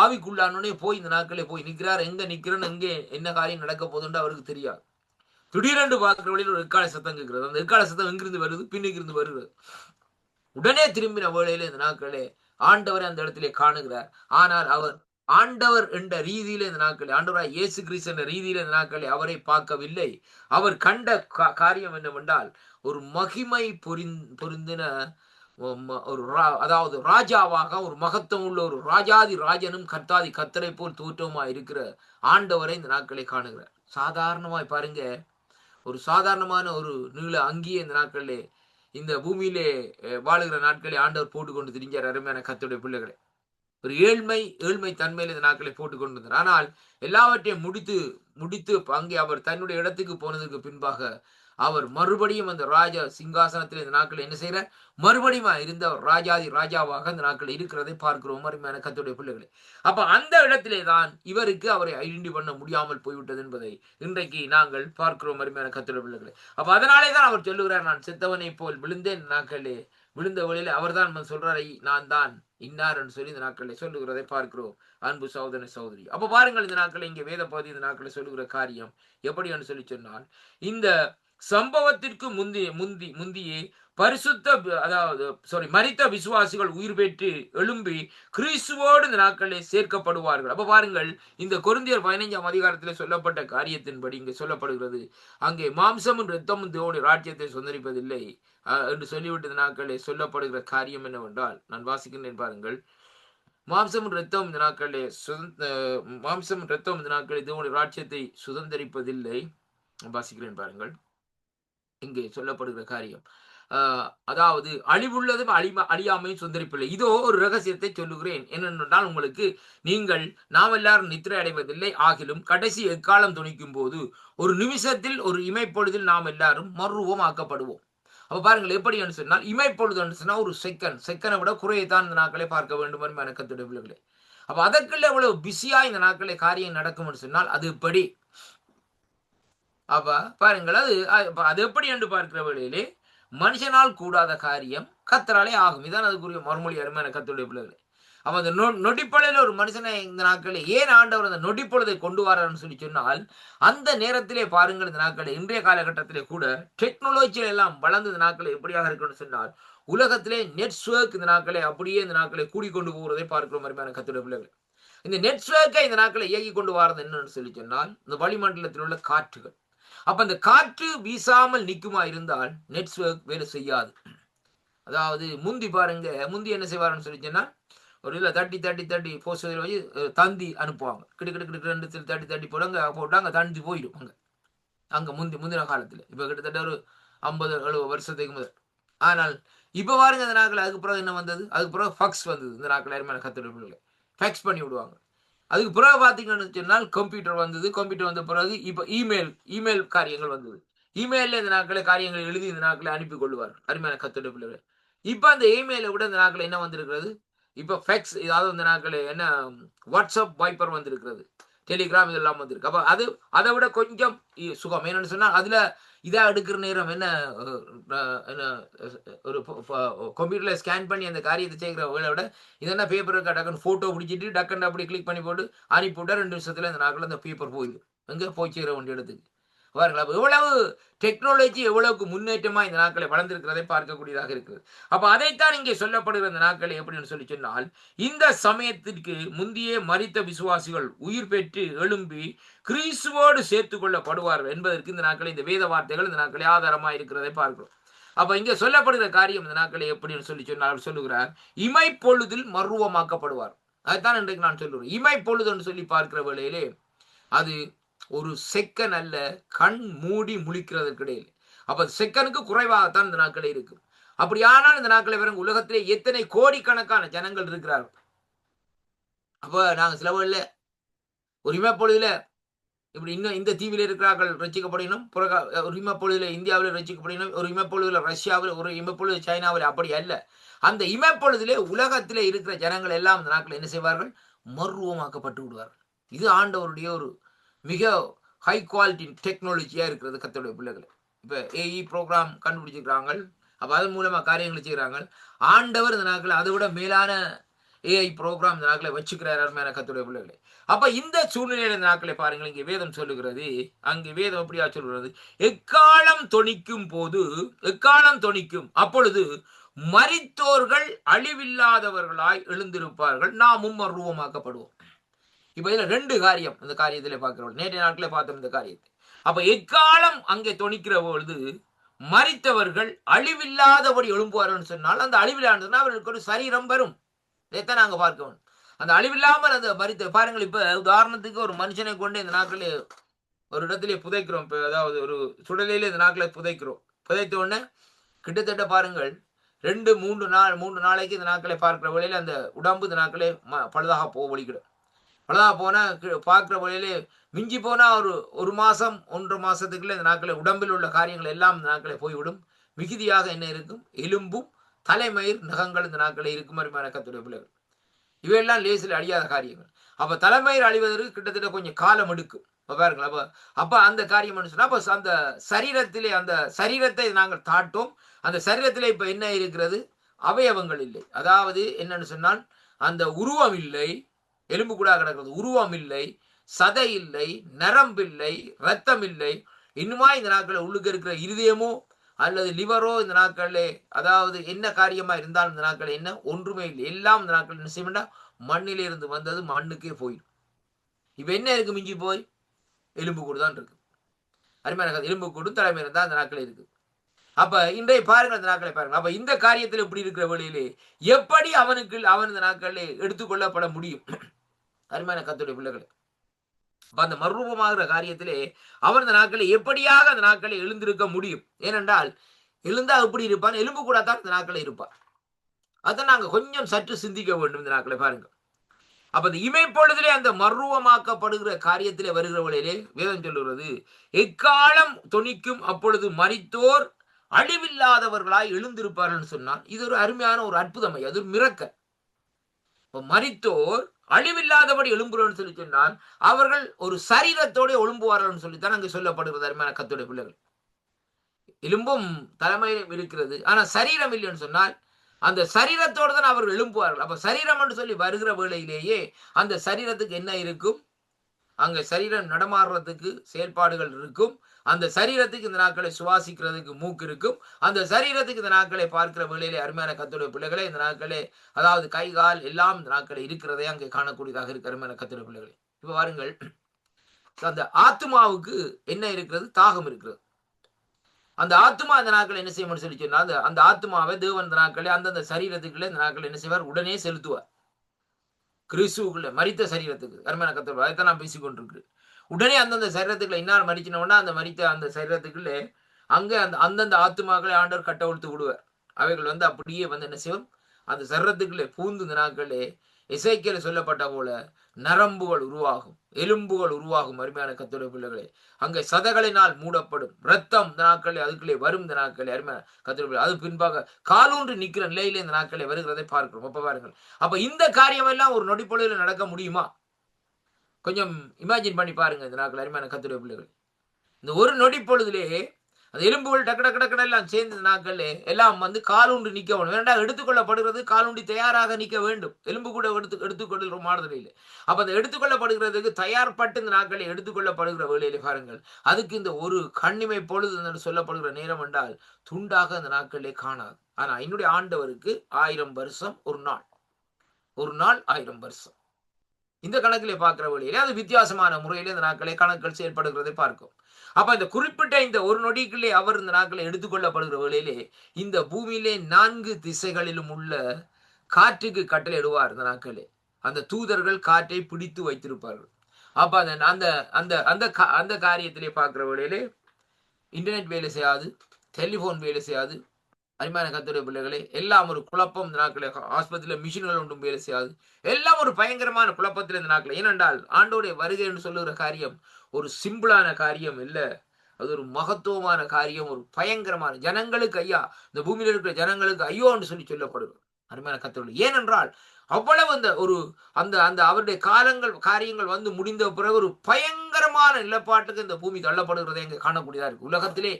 ஆவிக்குள்ளானே போய் இந்த நாட்களே போய் நிற்கிறார். எங்க நிற்கிறேன்னு, எங்கே என்ன காரியம் நடக்க போதுன்னு அவருக்கு தெரியாது. திடீரென்று பார்க்கிற வழியில் ஒரு எக்கால சத்தம் கேட்கிறது. அந்த எக்கால சத்தம் எங்கிருந்து வருது? பின்னுக்கு இருந்து வருகிறது. உடனே திரும்பின வேளையிலே இந்த நாட்களே ஆண்டவரை அந்த இடத்திலே காணுகிறார். ஆனால் அவர் ஆண்டவர் என்ற ரீதியில இந்த நாட்களே, ஆண்டவராய் இயேசு கிறிஸ்து என்ற ரீதியில இந்த நாட்களே அவரை பார்க்கவில்லை. அவர் கண்ட காரியம் என்னவென்றால், ஒரு மகிமை பொருந்தின ஒரு அதாவது ராஜாவாக, ஒரு மகத்துவம் உள்ள ஒரு ராஜாதி ராஜனும் கர்த்தாதி கர்த்தரை போல் தோற்றமா இருக்கிற ஆண்டவரை இந்த நாட்களை காணுகிறார். சாதாரணமாய் பாருங்க, ஒரு சாதாரணமான ஒரு நீள அங்கியே இந்த நாட்களிலே இந்த பூமியிலே வாழுகிற நாட்களை ஆண்டவர் போட்டுக்கொண்டு திரிஞ்சார். அருமையான கர்த்தருடைய பிள்ளைகளை, ஒரு ஏழ்மை தன்மையில இந்த நாட்களை போட்டுக் கொண்டிருந்தார். ஆனால் எல்லாவற்றையும் முடித்து அங்கே அவர் தன்னுடைய இடத்துக்கு போனதுக்கு பின்பாக அவர் மறுபடியும் அந்த ராஜா சிங்காசனத்தில் இந்த நாட்கள் என்ன செய்யறார்? மறுபடியும் இருந்த ராஜாதி ராஜாவாக இந்த நாட்கள் இருக்கிறதை பார்க்கிறோம். அருமையான கர்த்தருடைய பிள்ளைகளை, அப்ப அந்த இடத்திலே தான் இவருக்கு அவரை ஐடென்டி பண்ண முடியாமல் போய்விட்டது என்பதை இன்றைக்கு நாங்கள் பார்க்கிறோம். அருமையான கர்த்தருடைய பிள்ளைகளை, அப்ப அதனாலே தான் அவர் சொல்லுகிறார், நான் செத்தவனை போல் விழுந்தேன். நாட்களே விழுந்த வழியில அவர் தான் சொல்றாரு, நான் தான் இன்னார் என்று சொல்லி இந்த நாட்களை சொல்லுகிறதை பார்க்கிறோம். அன்பு சகோதர சகோதரி, அப்ப பாருங்கள், இந்த நாட்களை இங்கே வேத பகுதி இந்த நாட்களை சொல்லுகிற காரியம் எப்படி என்று சொல்லி சொன்னால், இந்த சம்பவத்திற்கு முந்தியே பரிசுத்த மரித்த விசுவாசிகள் உயிர் பெற்று எழும்பி கிறிஸ்துவோடு இந்த நாட்களிலே சேர்க்கப்படுவார்கள். அப்ப பாருங்கள், இந்த கொரிந்தியர் 15ஆம் அதிகாரத்திலே சொல்லப்பட்ட காரியத்தின்படி இங்கே சொல்லப்படுகிறது, அங்கே மாம்சமும் இரத்தமும் தேவனுடைய ராஜ்யத்தை சுதந்திரிப்பதில்லை என்று சொல்லிவிட்ட நாட்களிலே சொல்லப்படுகிற காரியம் என்னவென்றால், நான் வாசிக்கின்றேன் பாருங்கள். மாம்சமும் இரத்தமும் இந்த நாட்களிலே தேவனுடைய ராஜ்யத்தை சுதந்திரிப்பதில்லை. வாசிக்கிறேன் பாருங்கள். இங்கே சொல்லப்படுகிற காரியம், அதாவது அழிவுள்ளதும் அழியாமையும் சுதந்திரிப்பில்லை. இதோ ஒரு ரகசியத்தை சொல்லுகிறேன் என்னென்றால் உங்களுக்கு, நாம் எல்லாரும் நித்திரை அடைவதில்லை, ஆகிலும் கடைசி எக்காலம் துணிக்கும் போது ஒரு நிமிஷத்தில் ஒரு இமைப்பொழுதில் நாம் எல்லாரும் மறுரூபம் ஆக்கப்படுவோம். அப்ப பாருங்கள், எப்படி என்று சொன்னால், இமைப்பொழுது சொன்னா ஒரு செகண்டை விட குறையத்தான் இந்த நாட்களை பார்க்க வேண்டும் என்று எனக்கத்துடைய பிள்ளைகளே. அப்ப அதற்குள்ள எவ்வளவு பிஸியா இந்த நாட்களை காரியம் நடக்கும் என்று சொன்னால் அது எப்படி? அப்ப பாருங்கள், அது எப்படி என்று பார்க்கிற வேளையிலே மனுஷனால் கூடாத காரியம் கர்த்தராலே ஆகும். இதான் அதுக்குரிய மறுமொழி அருமையான கர்த்தருடைய பிள்ளைகளே. அப்ப அந்த நொடிப்பொழுதில் ஒரு மனுஷனை இந்த நாட்களில் ஏன் ஆண்டவர் அந்த நொடிப்பொழுதை கொண்டு வரான்னு சொல்லி சொன்னால், அந்த நேரத்திலே பாருங்கள், இந்த நாட்களில் இன்றைய காலகட்டத்திலே கூட டெக்னாலஜியில எல்லாம் வளர்ந்து இந்த நாட்களை எப்படியாக இருக்குன்னு சொன்னால், உலகத்திலே நெட்வொர்க் இந்த நாட்களை அப்படியே இந்த நாட்களை கூடிக்கொண்டு போகிறதை பார்க்கிற மாதிரியான கர்த்தருடைய பிள்ளைகள். இந்த நெட்வொர்க்கை இந்த நாட்களை இயக்கி கொண்டு வரது என்னன்னு சொல்லி சொன்னால், இந்த வளிமண்டலத்தில் உள்ள காற்றுகள். அப்ப அந்த காற்று வீசாமல் நிற்குமா இருந்தால் நெட்வொர்க் வேலை செய்யாது. அதாவது முந்தி பாருங்க, முந்தி என்ன செய்வாருன்னு சொல்லி சொன்னால், ஒரு இதில் தட்டி போஸ்ட் வச்சு தந்தி அனுப்புவாங்க. கிட்ட ரெண்டு தட்டி போட்டாங்க, தந்தி போயிடும் அங்க முந்தின காலத்துல. இப்ப கிட்டத்தட்ட ஒரு 50-70 வருஷத்துக்கு முதல். ஆனால் இப்ப பாருங்க, இந்த நாட்கள் அதுக்கு பிறகு என்ன வந்தது? அதுக்கு பிறகு ஃபக்ஸ் வந்தது. இந்த நாட்கள் யாருமே கத்துட்டு ஃபேக்ஸ் பண்ணி விடுவாங்க. அதுக்கு பிறகு பார்த்தீங்கன்னு சொன்னால் கம்ப்யூட்டர் வந்தது. கம்ப்யூட்டர் வந்த பிறகு இப்போ இமெயில் காரியங்கள் வந்தது. இமெயிலில் இந்த நாட்களை காரியங்கள் எழுதி இந்த நாட்களை அனுப்பி கொள்வார் அருமையான கத்துடைய பிள்ளைகள். இப்போ அந்த இமெயிலை விட இந்த நாட்கள் என்ன வந்திருக்கிறது? இப்போ ஃபேக்ஸ், அதாவது இந்த நாட்கள் என்ன வாட்ஸ்அப், வைப்பர் வந்திருக்கிறது, டெலிகிராம் இதெல்லாம் வந்திருக்கு. அப்போ அதை விட கொஞ்சம் சுகம். என்னன்னு சொன்னால் அதில் இதாக எடுக்கிற நேரம் என்ன ஒரு கம்ப்யூட்டரில் ஸ்கேன் பண்ணி அந்த காரியத்தை செய்கிற வேலை விட இதெல்லாம் பேப்பருக்கு டக்குன்னு ஃபோட்டோ பிடிச்சிட்டு டக்குன்னு அப்படி கிளிக் பண்ணி போட்டு அனுப்பிவிட்டா 2 நிமிஷத்தில் இந்த நாட்கள் அந்த பேப்பர் போயிடும் எங்கே போய் சேர வேண்டிய இடத்துக்கு. பாருங்களா, எவ்வளவு டெக்னாலஜி எவ்வளவுக்கு முன்னேற்றமா இந்த நாட்களை வளர்ந்திருக்கிறதை பார்க்கக்கூடியதாக இருக்குது. அப்ப அதைத்தான் இங்கே சொல்லப்படுகிற இந்த நாட்களை எப்படின்னு சொல்லி சொன்னால், இந்த சமயத்திற்கு முந்தைய மரித்த விசுவாசிகள் உயிர் பெற்று எழும்பி கிறிஸ்துவோடு சேர்த்துக் கொள்ளப்படுவார்கள் என்பதற்கு இந்த நாட்களை இந்த வேத வார்த்தைகள் இந்த நாட்களை ஆதாரமா இருக்கிறதை பார்க்கிறோம். அப்ப இங்க சொல்லப்படுகிற காரியம் இந்த நாட்களை எப்படின்னு சொல்லி சொன்னால் சொல்லுகிறார், இமைப்பொழுதில் மறுரூபமாக்கப்படுவார். அதைத்தான் இன்றைக்கு நான் சொல்லுறேன். இமைப்பொழுதுன்னு சொல்லி பார்க்கிற வேளையிலே அது ஒரு செகண்ட் அல்ல, கண் மூடி முழிக்கிறதற்கு இடையில். அப்ப செகண்டுக்கு குறைவாகத்தான் இந்த நாட்களே இருக்கு. அப்படியானால் இந்த நாட்களை வரும் உலகத்திலே எத்தனை கோடிக்கணக்கான ஜனங்கள் இருக்கிறார்கள். அப்ப நாங்க சில வழியில ஒரு இமைப்பொழுதுல இப்படி இன்னும் இந்த தீவில இருக்கிறார்கள் ரசிக்கப்படணும், ஒரு இமைப்பொழுதுல இந்தியாவில் ரசிக்கப்படணும், ஒரு இமைப்பொழுதுல ரஷ்யாவில், ஒரு இமைப்பொழுது சைனாவில். அப்படி அல்ல. அந்த இமைப்பொழுதிலே உலகத்திலே இருக்கிற ஜனங்கள் எல்லாம் இந்த நாட்கள் என்ன செய்வார்கள்? மறுரூபமாக்கப்பட்டு விடுவார்கள். இது ஆண்டவருடைய ஒரு மிக ஹை குவாலிட்டி டெக்னாலஜியா இருக்கிறது கர்த்தருடைய பிள்ளைகளை. இப்ப ஏஇ ப்ரோக்ராம் கண்டுபிடிச்சிருக்கிறாங்க. அப்ப அதன் மூலமா காரியங்களை செய்யறாங்க. ஆண்டவர் இந்த நாட்கள் அதை விட மேலான ஏஐ ப்ரோக்ராம் இந்த நாட்களை வச்சுக்கிறார் அருமையான கர்த்தருடைய பிள்ளைகளை. அப்ப இந்த சூழ்நிலையில இந்த நாட்களை பாருங்கள், இங்கே வேதம் சொல்லுகிறது, அங்கே வேதம் எப்படியா சொல்லுகிறது, எக்காலம் தொனிக்கும் அப்பொழுது மரித்தோர்கள் அழிவில்லாதவர்களாய் எழுந்திருப்பார்கள், நாமும் மறுரூபமாக்கப்படுவோம். இப்ப இதுல 2 காரியம் இந்த காரியத்திலே பார்க்கிறோம். நேற்றைய நாட்களே பார்த்தோம் இந்த காரியத்தை. அப்ப எக்காலம் அங்கே தொனிக்கிற பொழுது மரித்தவர்கள் அழிவில்லாதபடி எழும்புவார்கள் சொன்னால், அந்த அழிவில்லாத அவர்களுக்கு ஒரு சரீரம் வரும். இதைத்தான் நாங்க பார்க்கணும். அந்த அழிவில்லாமல் அந்த மரித்த பாருங்கள். இப்ப உதாரணத்துக்கு ஒரு மனுஷனை கொண்டு இந்த நாட்களே ஒரு இடத்திலே புதைக்கிறோம். இப்ப அதாவது ஒரு சுடலையில இந்த நாட்களை புதைக்கிறோம். புதைத்த உடனே கிட்டத்தட்ட பாருங்கள் 2-3 நாளைக்கு இந்த நாட்களை பார்க்கிற வழியில அந்த உடம்பு இந்த நாட்களே பழுதாக ஒழிக்கிடும். பழுதாக போனா பார்க்கிற வழியிலே மிஞ்சி போனா ஒரு மாசம் 1.5 மாசத்துக்குள்ள இந்த நாட்களை உடம்பில் உள்ள காரியங்கள் எல்லாம் இந்த நாட்களை போய்விடும். மிகுதியாக என்ன இருக்கும்? எலும்பும் தலைமயிர் நகங்கள் இந்த நாட்களை இருக்கும். கர்த்தருடைய பிள்ளைகள், இவையெல்லாம் லேசில் அழியாத காரியங்கள். அப்ப தலைமயிர் அழிவதற்கு கிட்டத்தட்ட கொஞ்சம் காலம் எடுக்கும். பாருங்களா, அப்ப அந்த காரியம் சொன்னா, அப்ப அந்த சரீரத்திலே அந்த சரீரத்தை நாங்கள் தாட்டோம். அந்த சரீரத்திலே இப்ப என்ன இருக்கிறது? அவயவங்கள் இல்லை. அதாவது என்னன்னு சொன்னால், அந்த உருவம் இல்லை, எலும்பு கூட கிடக்கிறது, உருவம் இல்லை, சதை இல்லை, நரம்பில்லை, ரத்தம் இல்லை, இன்னுமா இந்த நாட்களில் உள்ளுக்கு இருக்கிற இருதயமோ அல்லது லிவரோ இந்த நாட்களிலே, அதாவது என்ன காரியமா இருந்தாலும் இந்த நாட்கள் என்ன ஒன்றுமே இல்லை. எல்லாம் இந்த நாட்கள் என்ன செய்யணும்னா மண்ணிலே இருந்து வந்தது மண்ணுக்கே போயிடும். இப்ப என்ன இருக்கு மிஞ்சி போய்? எலும்பு கூடு தான் இருக்கு. அருமையான எலும்பு கூடும் தலைமையில தான் அந்த நாட்கள் இருக்கு. அப்ப இன்றைய பாருங்கள், அந்த நாட்களை பாருங்கள். அப்ப இந்த காரியத்தில் இப்படி இருக்கிற வழியிலே எப்படி அவன் இந்த நாட்களிலே எடுத்துக்கொள்ளப்பட முடியும்? அருமையான கர்த்தருடைய பிள்ளைகளே, அப்ப அந்த மறுரூபமாகிற காரியத்திலே அவன் இந்த நாட்களில் எப்படியாக அந்த நாட்களை எழுந்திருக்க முடியும்? ஏனென்றால் எழுந்தா எப்படி இருப்பான்? எலும்பு கூட தான் இந்த நாட்களில் இருப்பான். அதை நாங்க கொஞ்சம் சற்று சிந்திக்க வேண்டும் இந்த நாட்களை பாருங்க. அப்ப அந்த இமைப்பொழுதிலே அந்த மர்வமாக்கப்படுகிற காரியத்திலே வருகிறவர்களிலே வேதம் சொல்லுகிறது, எக்காலம் தொனிக்கும் அப்பொழுது மரித்தோர் அழிவில்லாதவர்களாய் எழுந்திருப்பார்கள் சொன்னால், இது ஒரு அருமையான ஒரு அற்புதம். அது ஒரு மிரக்கல். மரித்தோர் அழிவில்லாதபடி எழும்புறன்னு சொல்லி சொன்னால், அவர்கள் ஒரு சரீரத்தோட எழும்புவார்கள் சொல்லித்தான் அங்கு சொல்லப்படுகிறது. அருமையான கர்த்தருடைய பிள்ளைகள், எலும்பும் தலைமையிலும் இருக்கிறது, ஆனா சரீரம் இல்லைன்னு சொன்னால் அந்த சரீரத்தோடு தான் அவர்கள் எழும்புவார்கள். அப்ப சரீரம் என்று சொல்லி வருகிற வேளையிலேயே அந்த சரீரத்துக்கு என்ன இருக்கும்? அங்க சரீரம் நடமாடுறதுக்கு செயல்பாடுகள் இருக்கும். அந்த சரீரத்துக்கு இந்த நாட்களை சுவாசிக்கிறதுக்கு மூக்கு இருக்கும். அந்த சரீரத்துக்கு இந்த நாட்களை பார்க்கிற வேளையிலே அருமையான கர்த்தருடைய பிள்ளைகளே, இந்த நாட்களே அதாவது கை கால் எல்லாம் இந்த நாட்களை இருக்கிறதே அங்கே காணக்கூடியதாக இருக்கு. அருமையான கர்த்தருடைய பிள்ளைகளே, இப்ப பாருங்கள், அந்த ஆத்மாவுக்கு என்ன இருக்கிறது? தாகம் இருக்கிறது. அந்த ஆத்மா இந்த நாட்கள் என்ன செய்யணும்னு சொல்லி சொன்னா, அந்த ஆத்மாவை தேவன் இந்த நாட்களே அந்தந்த சரீரத்துக்குள்ள இந்த நாட்கள் என்ன செய்வார்? உடனே செலுத்துவார். கிறிஸ்துவுக்குள்ள மரித்த சரீரத்துக்கு, அருமையான கர்த்தர், அதைத்தான் நான் பேசிக்கொண்டிருக்கிறேன். உடனே அந்தந்த சரீரத்துக்குள்ள இன்னார் மரிச்சினோம்னா அந்த மரித்த அந்த சரீரத்துக்குள்ள அங்க அந்த அந்தந்த ஆத்மாக்களை ஆண்டவர் கட்டவிழ்த்து விடுவார். அவைகள் அப்படியே என்ன செய்யும்? அந்த சரீரத்துக்குள்ளே பூந்து இந்த நாட்களே எசேக்கியேல் சொல்லப்பட்ட போல நரம்புகள் உருவாகும், எலும்புகள் உருவாகும். அருமையான கர்த்தருடைய பிள்ளைகளே, அங்கே சதகளினால் மூடப்படும், ரத்தம் இந்த நாட்களே அதுக்குள்ளே வரும். இந்த நாட்களே அருமையான கர்த்தருடைய பிள்ளைகளே, அது பின்பாக காலூன்றி நிற்கிற நிலையிலே இந்த நாட்களே வருகிறதை பார்க்கிறோம். அப்ப பாருங்கள், அப்ப இந்த காரியம் எல்லாம் ஒரு நொடிப்பொழுதில் நடக்க முடியுமா? கொஞ்சம் இமேஜின் பண்ணி பாருங்க. இந்த நாட்கள் அருமையான கர்த்தருடைய பிள்ளைகள், இந்த ஒரு நொடிப்பொழுதிலே அந்த எலும்புகள் டக்கு டக்கு டக்குன்னு எல்லாம் சேர்ந்த நாட்கள் எல்லாம் காலூன்றி நிற்க வேண்டும். வேண்டாம், எடுத்துக்கொள்ளப்படுகிறது காலூன்றி தயாராக நிற்க வேண்டும். எலும்பு கூட எடுத்துக்கொள்ள மாறுதல் இல்லை. அப்ப அந்த எடுத்துக்கொள்ளப்படுகிறதுக்கு தயார்பட்டு இந்த நாட்களை எடுத்துக்கொள்ளப்படுகிற வேளையிலே பாருங்கள், அதுக்கு இந்த ஒரு கண்ணிமை பொழுது என்று சொல்லப்படுகிற நேரம் என்றால் துண்டாக அந்த நாட்களிலே காணாது. ஆனா என்னுடைய ஆண்டவருக்கு 1000 வருஷம் ஒரு நாள், ஒரு நாள் 1000 வருஷம். இந்த கணக்கிலே பார்க்கிற வழியிலே அது வித்தியாசமான முறையிலே இந்த நாட்களை கணக்குகள் செயல்படுகிறதை பார்க்கும். அப்ப இந்த குறிப்பிட்ட இந்த ஒரு நொடிக்குள்ளே அவர் இந்த நாட்களை எடுத்துக்கொள்ளப்படுகிற வேளையிலே இந்த பூமியிலே 4 திசைகளிலும் உள்ள காற்றுக்கு கட்டளையிடுவார். இந்த நாட்களே அந்த தூதர்கள் காற்றை பிடித்து வைத்திருப்பார்கள். அப்ப அந்த அந்த அந்த அந்த காரியத்திலே பார்க்கிற வேளையிலே இன்டர்நெட் வேலை செய்யாது, டெலிபோன் வேலை செய்யாது. அருமையான கர்த்தருடைய பிள்ளைகளே, எல்லாம் ஒரு குழப்பம். இந்த நாட்களே ஆஸ்பத்திரியில் மிஷின்கள் ஒன்றும் வேலை செய்யாது. எல்லாம் ஒரு பயங்கரமான குழப்பத்தில் இந்த நாட்கள். ஏனென்றால் ஆண்டோடைய வருகை என்று சொல்லுகிற காரியம் ஒரு சிம்பிளான காரியம் இல்ல, அது ஒரு மகத்துவமான காரியம், ஒரு பயங்கரமான ஜனங்களுக்கு ஐயா, இந்த பூமியில் இருக்கிற ஜனங்களுக்கு ஐயோ என்று சொல்லி சொல்லப்படுது. அருமையான கர்த்தருடைய, ஏனென்றால் அவ்வளவு அந்த ஒரு அந்த அந்த அவருடைய காரியங்கள் முடிந்த பிறகு ஒரு பயங்கரமான நிலப்பாட்டுக்கு இந்த பூமி தள்ளப்படுகிறதை இங்கே காணக்கூடியதா இருக்கு. உலகத்திலே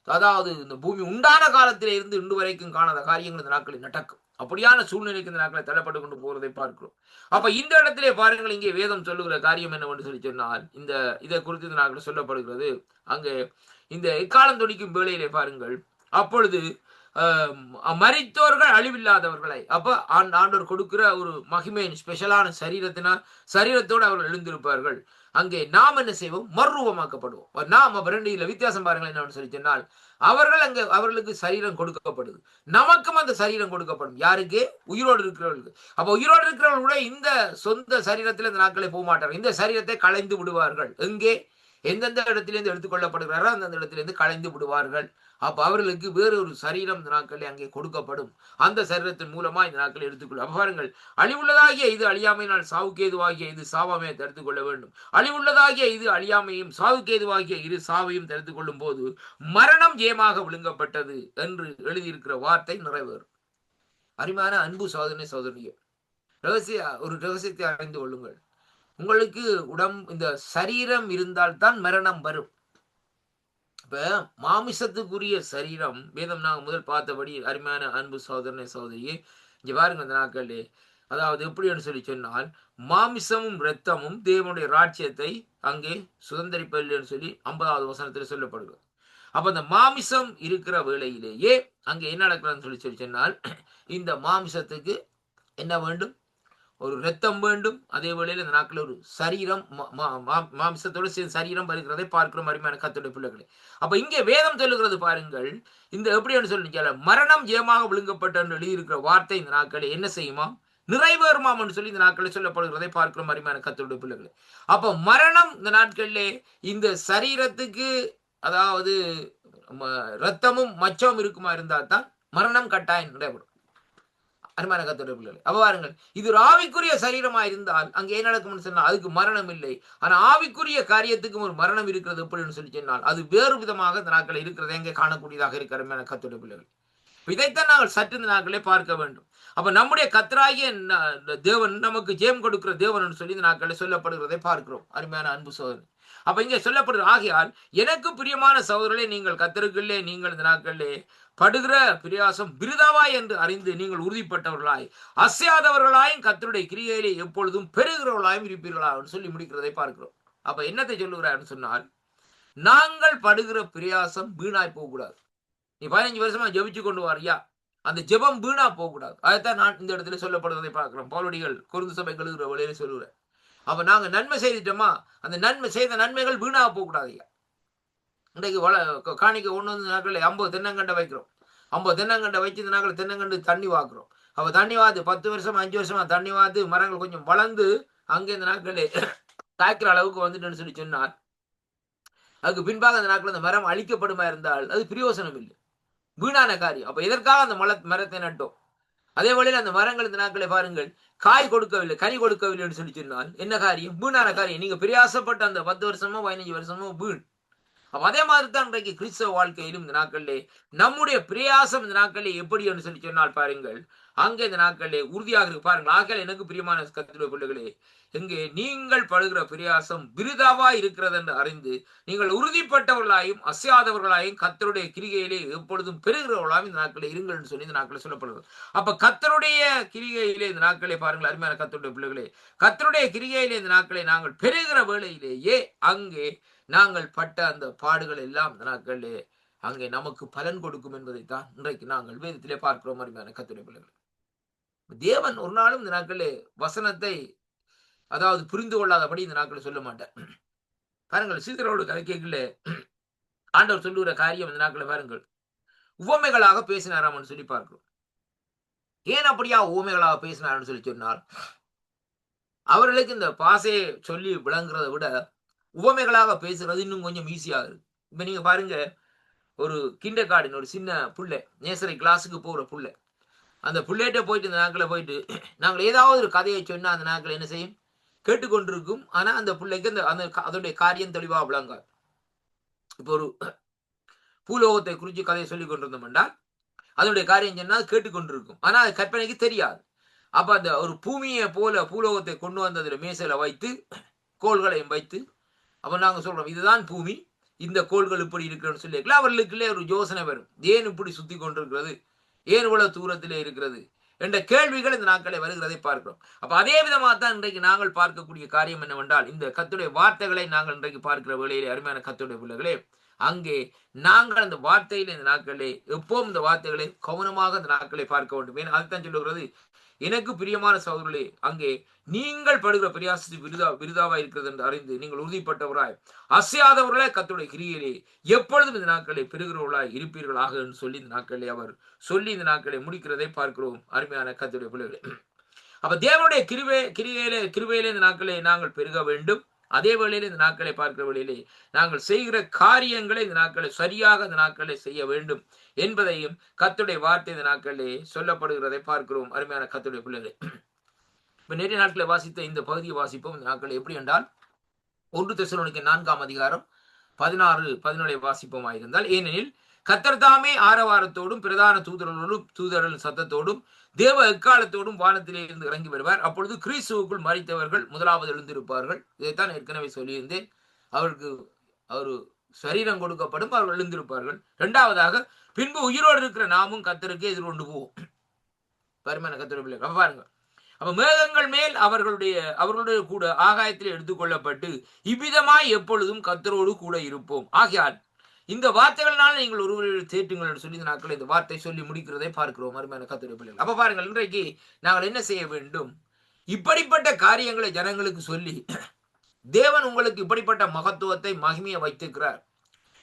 அதாவது இந்த பூமி உண்டான காலத்திலே இருந்து இன்று வரைக்கும் காணாத காரியங்கள் இந்த நாட்களில் நடக்கும். அப்படியான சூழ்நிலைக்கு இந்த நாட்களை தள்ளப்பட்டு கொண்டு போவதை பார்க்கிறோம். அப்ப இந்த இடத்திலே பாருங்கள், இங்கே வேதம் சொல்லுகிற காரியம் என்னவென்று சொல்லி சொன்னால், இதை குறித்து இந்த நாட்கள் சொல்லப்படுகிறது. அங்கே இந்த எக்காலம் தொனிக்கும் வேளையிலே பாருங்கள், அப்பொழுது மரித்தோர்கள் அழிவில்லாதவர்களை, அப்ப ஆண்டவர் கொடுக்கிற ஒரு மகிமையின் ஸ்பெஷலான சரீரத்தோடு அவர்கள் எழுந்திருப்பார்கள். அங்கே நாம் என்ன செய்வோம்? மறுரூபமாக்கப்படுவோம். நாம் ரெண்டு வித்தியாசம் பாருங்கள் என்னன்னு சொல்லி சொன்னால், அவர்களுக்கு சரீரம் கொடுக்கப்படுது, நமக்கும் அந்த சரீரம் கொடுக்கப்படும். யாருக்கு? உயிரோடு இருக்கிறவர்களுக்கு. அப்ப உயிரோடு இருக்கிறவர்கள் கூட இந்த சொந்த சரீரத்தில் இந்த நாட்களை போக மாட்டார்கள். இந்த சரீரத்தை களைந்து விடுவார்கள். எங்கே? எந்தெந்த இடத்திலிருந்து எடுத்துக்கொள்ளப்படுகிறாரோ அந்தந்த இடத்திலிருந்து களைந்து விடுவார்கள். அப்ப அவர்களுக்கு வேறு ஒரு சரீரம் இந்த நாட்களில் அங்கே கொடுக்கப்படும். அந்த சரீரத்தின் மூலமா இந்த நாட்களை எடுத்துக்கொள்ளும். அப்ப பாருங்கள், அழிவுள்ளதாகிய இது அழியாமையினால் சாவுக்கேதுவாகிய இது சாவாமையை தடுத்துக் கொள்ள வேண்டும். அழிவுள்ளதாகிய இது அழியாமையும் சாவுக்கேதுவாகிய இரு சாவையும் தடுத்துக் கொள்ளும் போது மரணம் ஜெயமாக விழுங்கப்பட்டது என்று எழுதியிருக்கிற வார்த்தை நிறைவேறும். அருமையான அன்பு சோதனையே, ஒரு ரகசியத்தை அறிந்து கொள்ளுங்கள். உங்களுக்கு இந்த சரீரம் இருந்தால்தான் மரணம் வரும். இப்ப மாமிசத்துக்குரிய சரீரம் வேதம் நாங்க முதல் பார்த்தபடி, அருமையான அன்பு சகோதரியே, இங்க பாருங்க, இந்த நாட்களே அதாவது எப்படின்னு சொல்லி சொன்னால், மாமிசமும் இரத்தமும் தேவனுடைய ராஜ்யத்தை அங்கே சுதந்திரிப்பதில்லைன்னு சொல்லி 50வது வசனத்தில் சொல்லப்படுகிறது. அப்ப அந்த மாமிசம் இருக்கிற வேளையிலேயே அங்கே என்ன நடக்கிறதுன்னு சொல்லி சொல்லி சொன்னால், இந்த மாமிசத்துக்கு என்ன வேண்டும்? ஒரு இரத்தம் வேண்டும். அதே வேளையில் இந்த நாட்களில் ஒரு சரீரம் மாமிசத்தோடு சேர்ந்து சரீரம் வருகிறதை பார்க்கிறோம் அருமையான கர்த்தருடைய பிள்ளைகளே. அப்ப இங்கே வேதம் சொல்லுகிறது பாருங்கள், இந்த எப்படி சொல்லி மரணம் ஜெயமாக விழுங்கப்பட்ட என்று எழுதியிருக்கிற வார்த்தை இந்த நாட்களில் என்ன செய்யுமா? நிறைவேறுமாம் என்று சொல்லி இந்த நாட்களில் சொல்லப்படுகிறதை பார்க்கிறோம் அருமையான கர்த்தருடைய பிள்ளைகளே. அப்ப மரணம் இந்த நாட்களிலே இந்த சரீரத்துக்கு, அதாவது ரத்தமும் மச்சமும் இருக்குமா இருந்தால் தான் மரணம் கட்டாயம் நிறைவேறும் அருமையான கர்த்தருடைய பிள்ளைகளே. அப்ப பாருங்கள், இது ஒரு ஆவிக்குரிய சரீரமா இருந்தால் அங்கே என்ன நடக்கும்னு சொன்னால் அதுக்கு மரணம் இல்லை. ஆனா ஆவிக்குரிய காரியத்துக்கும் ஒரு மரணம் இருக்கிறது எப்படின்னு சொல்லி சொன்னால் அது வேறு விதமாக இந்த நாட்களில் இருக்கிறது எங்கே காணக்கூடியதாக இருக்கிற அருமையான கர்த்தருடைய பிள்ளைகள். இதைத்தான் நாங்கள் சற்று இந்த நாட்களே பார்க்க வேண்டும். அப்ப நம்முடைய கர்த்தராகிய தேவன் நமக்கு ஜெயம் கொடுக்கிற தேவன் சொல்லி இந்த நாட்களில் சொல்லப்படுகிறதை பார்க்கிறோம் அருமையான அன்பு சோதனை. அப்ப இங்கே சொல்லப்படுற ஆகையால் எனக்கு பிரியமான சகோதரர்களே, நீங்கள் கர்த்தருக்குள்ளே நீங்கள் இந்த நாட்களிலே படுகிற பிரயாசம் விருதாவாய் என்று அறிந்து நீங்கள் உறுதிப்பட்டவர்களாய் அசையாதவர்களாயும் கர்த்தருடைய கிரியையிலே எப்பொழுதும் பெறுகிறவர்களாயும் இருப்பீர்களா சொல்லி முடிக்கிறதை பார்க்கிறோம். அப்ப என்னத்தை சொல்லுகிறார் சொன்னால், நாங்கள் படுகிற பிரயாசம் வீணாய் போகக்கூடாது. நீ 15 வருஷமா ஜெபிச்சு கொண்டு வாரியா, அந்த ஜெபம் வீணா போகக்கூடாது. அதைத்தான் நான் இந்த இடத்துல சொல்லப்படுவதை பார்க்கிறோம். பவுலடிகள் கொரிந்து சபை கழுகுற வழியில சொல்லுகிறேன். அப்ப நாங்க நன்மை செய்துட்டோமா, அந்த நன்மை செய்த நன்மைகள் வீணா போகக்கூடாது. இன்றைக்கு காணிக்க ஒண்ணு வந்து நாட்கள் 50 தென்னங்கண்டை வைக்கிறோம். 50 தென்னங்கண்டை வச்சு இந்த நாட்கள் தென்னங்கண்டு தண்ணி வாக்குறோம். அப்ப தண்ணி வாத்து 10 வருஷமா 5 வருஷமா தண்ணி வாத்து மரங்கள் கொஞ்சம் வளர்ந்து அங்கே இந்த நாட்களே காய்க்கிற அளவுக்கு வந்துட்டுன்னு சொல்லி சொன்னால் அதுக்கு பின்பாக அந்த நாட்கள் அந்த மரம் அழிக்கப்படுமா இருந்தால் அது பிரயோசனம் இல்லை, வீணான காரியம். அப்ப எதற்காக அந்த மரத்தை நட்டோம்? அதே வழியில் அந்த மரங்கள் இந்த நாட்களை பாருங்கள் காய் கொடுக்கவில்லை, கனி கொடுக்கவில்லை என்று சொல்லி சொன்னால் என்ன காரியம்? வீணான காரியம். நீங்க பிரயாசப்பட்ட அந்த 10 வருஷமோ 15 வருஷமோ வீண். அப்ப அதே மாதிரி தான் இன்றைக்கு கிறிஸ்தவ வாழ்க்கையிலும் இந்த நாட்களிலே நம்முடைய பிரயாசம் இந்த நாட்களிலே எப்படி என்று சொல்லி சொன்னால் பாருங்கள், அங்கே இந்த நாட்களிலே உறுதியாக இருக்கு பாருங்கள். ஆகவே எனக்கு பிரியமான கர்த்தருடைய பிள்ளைகளே, எங்கே நீங்கள் படுகிற பிரயாசம் விருதாவா இருக்கிறது என்று அறிந்து நீங்கள் உறுதிப்பட்டவர்களாயும் அசையாதவர்களாயும் கர்த்தருடைய கிரிகையிலே எப்பொழுதும் பெறுகிறவர்களாயும் இந்த நாட்களில் இருங்கள் என்று சொல்லி இந்த நாட்களில் சொல்லப்படுகிறது. அப்ப கர்த்தருடைய கிரிகையிலே இந்த நாட்களை பாருங்கள் அருமையான கர்த்தருடைய பிள்ளைகளே, கர்த்தருடைய கிரிகையிலே இந்த நாட்களை நாங்கள் பெறுகிற வேளையிலேயே அங்கே நாங்கள் பட்ட அந்த பாடுகள் எல்லாம் இந்த நாட்களிலே அங்கே நமக்கு பலன் கொடுக்கும் என்பதைத்தான் இன்றைக்கு நாங்கள் வேதத்திலே பார்க்கிறோம் அருமையான கர்த்தருடைய பிள்ளைகளே. தேவன் ஒரு நாளும் இந்த நாட்களிலே வசனத்தை அதாவது புரிந்து கொள்ளாதபடி இந்த நாட்களை சொல்ல மாட்டார். பாருங்கள், சீதரோடு கதைக்கல ஆண்டவர் சொல்லுகிற காரியம் இந்த நாட்களை பாருங்கள் உவமைகளாக பேசினாராம் சொல்லி பார்க்கிறோம். ஏன் அப்படியா உவமைகளாக பேசினார்னு சொல்லி சொன்னால், அவர்களுக்கு இந்த பாசையை சொல்லி விளங்குறதை விட உவமைகளாக பேசுறது இன்னும் கொஞ்சம் ஈஸியா இருக்கு. இப்ப நீங்க பாருங்க, ஒரு கிண்டர் கார்டன் ஒரு சின்ன புள்ளை நேசரை கிளாஸுக்கு போகிற புள்ளை, அந்த புள்ளைகிட்ட போயிட்டு இந்த நாட்களை போயிட்டு நாங்கள் ஏதாவது ஒரு கதையை சொன்னா அந்த நாட்கள் என்ன செய்யும்? கேட்டுக்கொண்டிருக்கும். ஆனா அந்த பிள்ளைக்கு அந்த அதோடைய காரியம் தெளிவா விளங்காது. இப்போ ஒரு பூலோகத்தை குறித்து கதையை சொல்லிக் கொண்டிருந்தோம் என்றால் அதனுடைய காரியம் சொன்னா கேட்டுக்கொண்டிருக்கும், ஆனா அது கற்பனைக்கு தெரியாது. அப்ப அந்த ஒரு பூமியை போல பூலோகத்தை கொண்டு வந்ததுல மேசையில வைத்து கோள்களையும் வைத்து அப்ப நாங்க சொல்றோம் இதுதான் பூமி, இந்த கோள்கள் இப்படி இருக்குன்னு சொல்லி அவர்களுக்குள்ளே ஒரு யோசனை வரும். ஏன் இப்படி சுத்தி கொண்டிருக்கிறது, ஏன் இவ்வளவு தூரத்திலே இருக்கிறது என்ற கேள்விகள் இந்த நாட்களை வருகிறதை பார்க்கிறோம். அப்ப அதே விதமாக தான் இன்றைக்கு நாங்கள் பார்க்கக்கூடிய காரியம் என்னவென்றால், இந்த கர்த்தருடைய வார்த்தைகளை நாங்கள் இன்றைக்கு பார்க்கிற வேளையிலே அருமையான கர்த்தருடைய பிள்ளைகளே, அங்கே நாங்கள் அந்த வார்த்தையில இந்த நாட்களே எப்பவும் இந்த வார்த்தைகளை கவனமாக இந்த நாட்களை பார்க்க வேண்டும். ஏன்னா அதுதான் சொல்லுகிறது, எனக்கு பிரியமான சகோதரர்களே, அங்கே நீங்கள் படுகிற பிரயாசத்து விருதாவா இருக்கிறது என்று அறிந்து நீங்கள் உறுதிப்பட்டவராய் அசையாதவர்களாய் கர்த்தருடைய கிரியையிலே எப்பொழுதும் இந்த நாட்களை பெறுகிறவர்களாய் இருப்பீர்களாக என்று சொல்லி இந்த நாட்களை அவர் சொல்லி இந்த நாட்களை முடிக்கிறதை பார்க்கிறோம் அருமையான கர்த்தருடைய பிள்ளைகளே. அப்ப தேவனுடைய கிருபையிலே இந்த நாட்களை நாங்கள் பெருக வேண்டும். அதே வேளையில இந்த நாட்களை பார்க்கிற வேளையிலே நாங்கள் செய்கிற காரியங்களை இந்த நாட்களை சரியாக இந்த நாட்களை செய்ய வேண்டும் என்பதையும் கர்த்தருடைய வார்த்தை இந்த நாட்களிலே சொல்லப்படுகிறதை பார்க்கிறோம் அருமையான கர்த்தருடைய பிள்ளைகளே. இப்ப நிறைய நாட்களை வாசித்த இந்த பகுதியை வாசிப்போம். இந்த நாட்கள் எப்படி என்றால் 1 தெசலோனிக்கர் 4ஆம் அதிகாரம் 16-17 வாசிப்போமாயிருந்தால், ஏனெனில் கர்த்தர் தாமே ஆரவாரத்தோடும் பிரதான தூதர்கள் சத்தத்தோடும் தேவ எக்காலத்தோடும் வானத்திலே இருந்து இறங்கி வருவார். அப்பொழுது கிறிஸ்துவுக்குள் மரித்தவர்கள் முதலாவது எழுந்திருப்பார்கள். இதைத்தான் ஏற்கனவே சொல்லியிருந்தேன். அவருக்கு ஒரு சரீரம் கொடுக்கப்படும், அவர்கள் எழுந்திருப்பார்கள். இரண்டாவதாக பின்பு உயிரோடு இருக்கிற நாமும் கர்த்தருக்கு எதிர்கொண்டு போவோம். பரிமாண கர்த்தருடைய பிள்ளைகள் பாருங்க. அப்ப மேகங்கள் மேல் அவர்களுடைய கூட ஆகாயத்தில் எடுத்துக்கொள்ளப்பட்டு இவ்விதமாய் எப்பொழுதும் கர்த்தரோடு கூட இருப்போம். ஆகையால் இந்த வார்த்தைகளால் நீங்கள் ஒருவரை தேற்றுங்கள் என்று சொல்லி இந்த நாட்கள் இந்த வார்த்தை சொல்லி முடிக்கிறதை பார்க்கிறோம். அருமையான கர்த்தருடைய பிள்ளைகள். அப்ப பாருங்கள், இன்றைக்கு நாங்கள் என்ன செய்ய வேண்டும்? இப்படிப்பட்ட காரியங்களை ஜனங்களுக்கு சொல்லி தேவன் உங்களுக்கு இப்படிப்பட்ட மகத்துவத்தை மகிமையை வைத்திருக்கிறார்,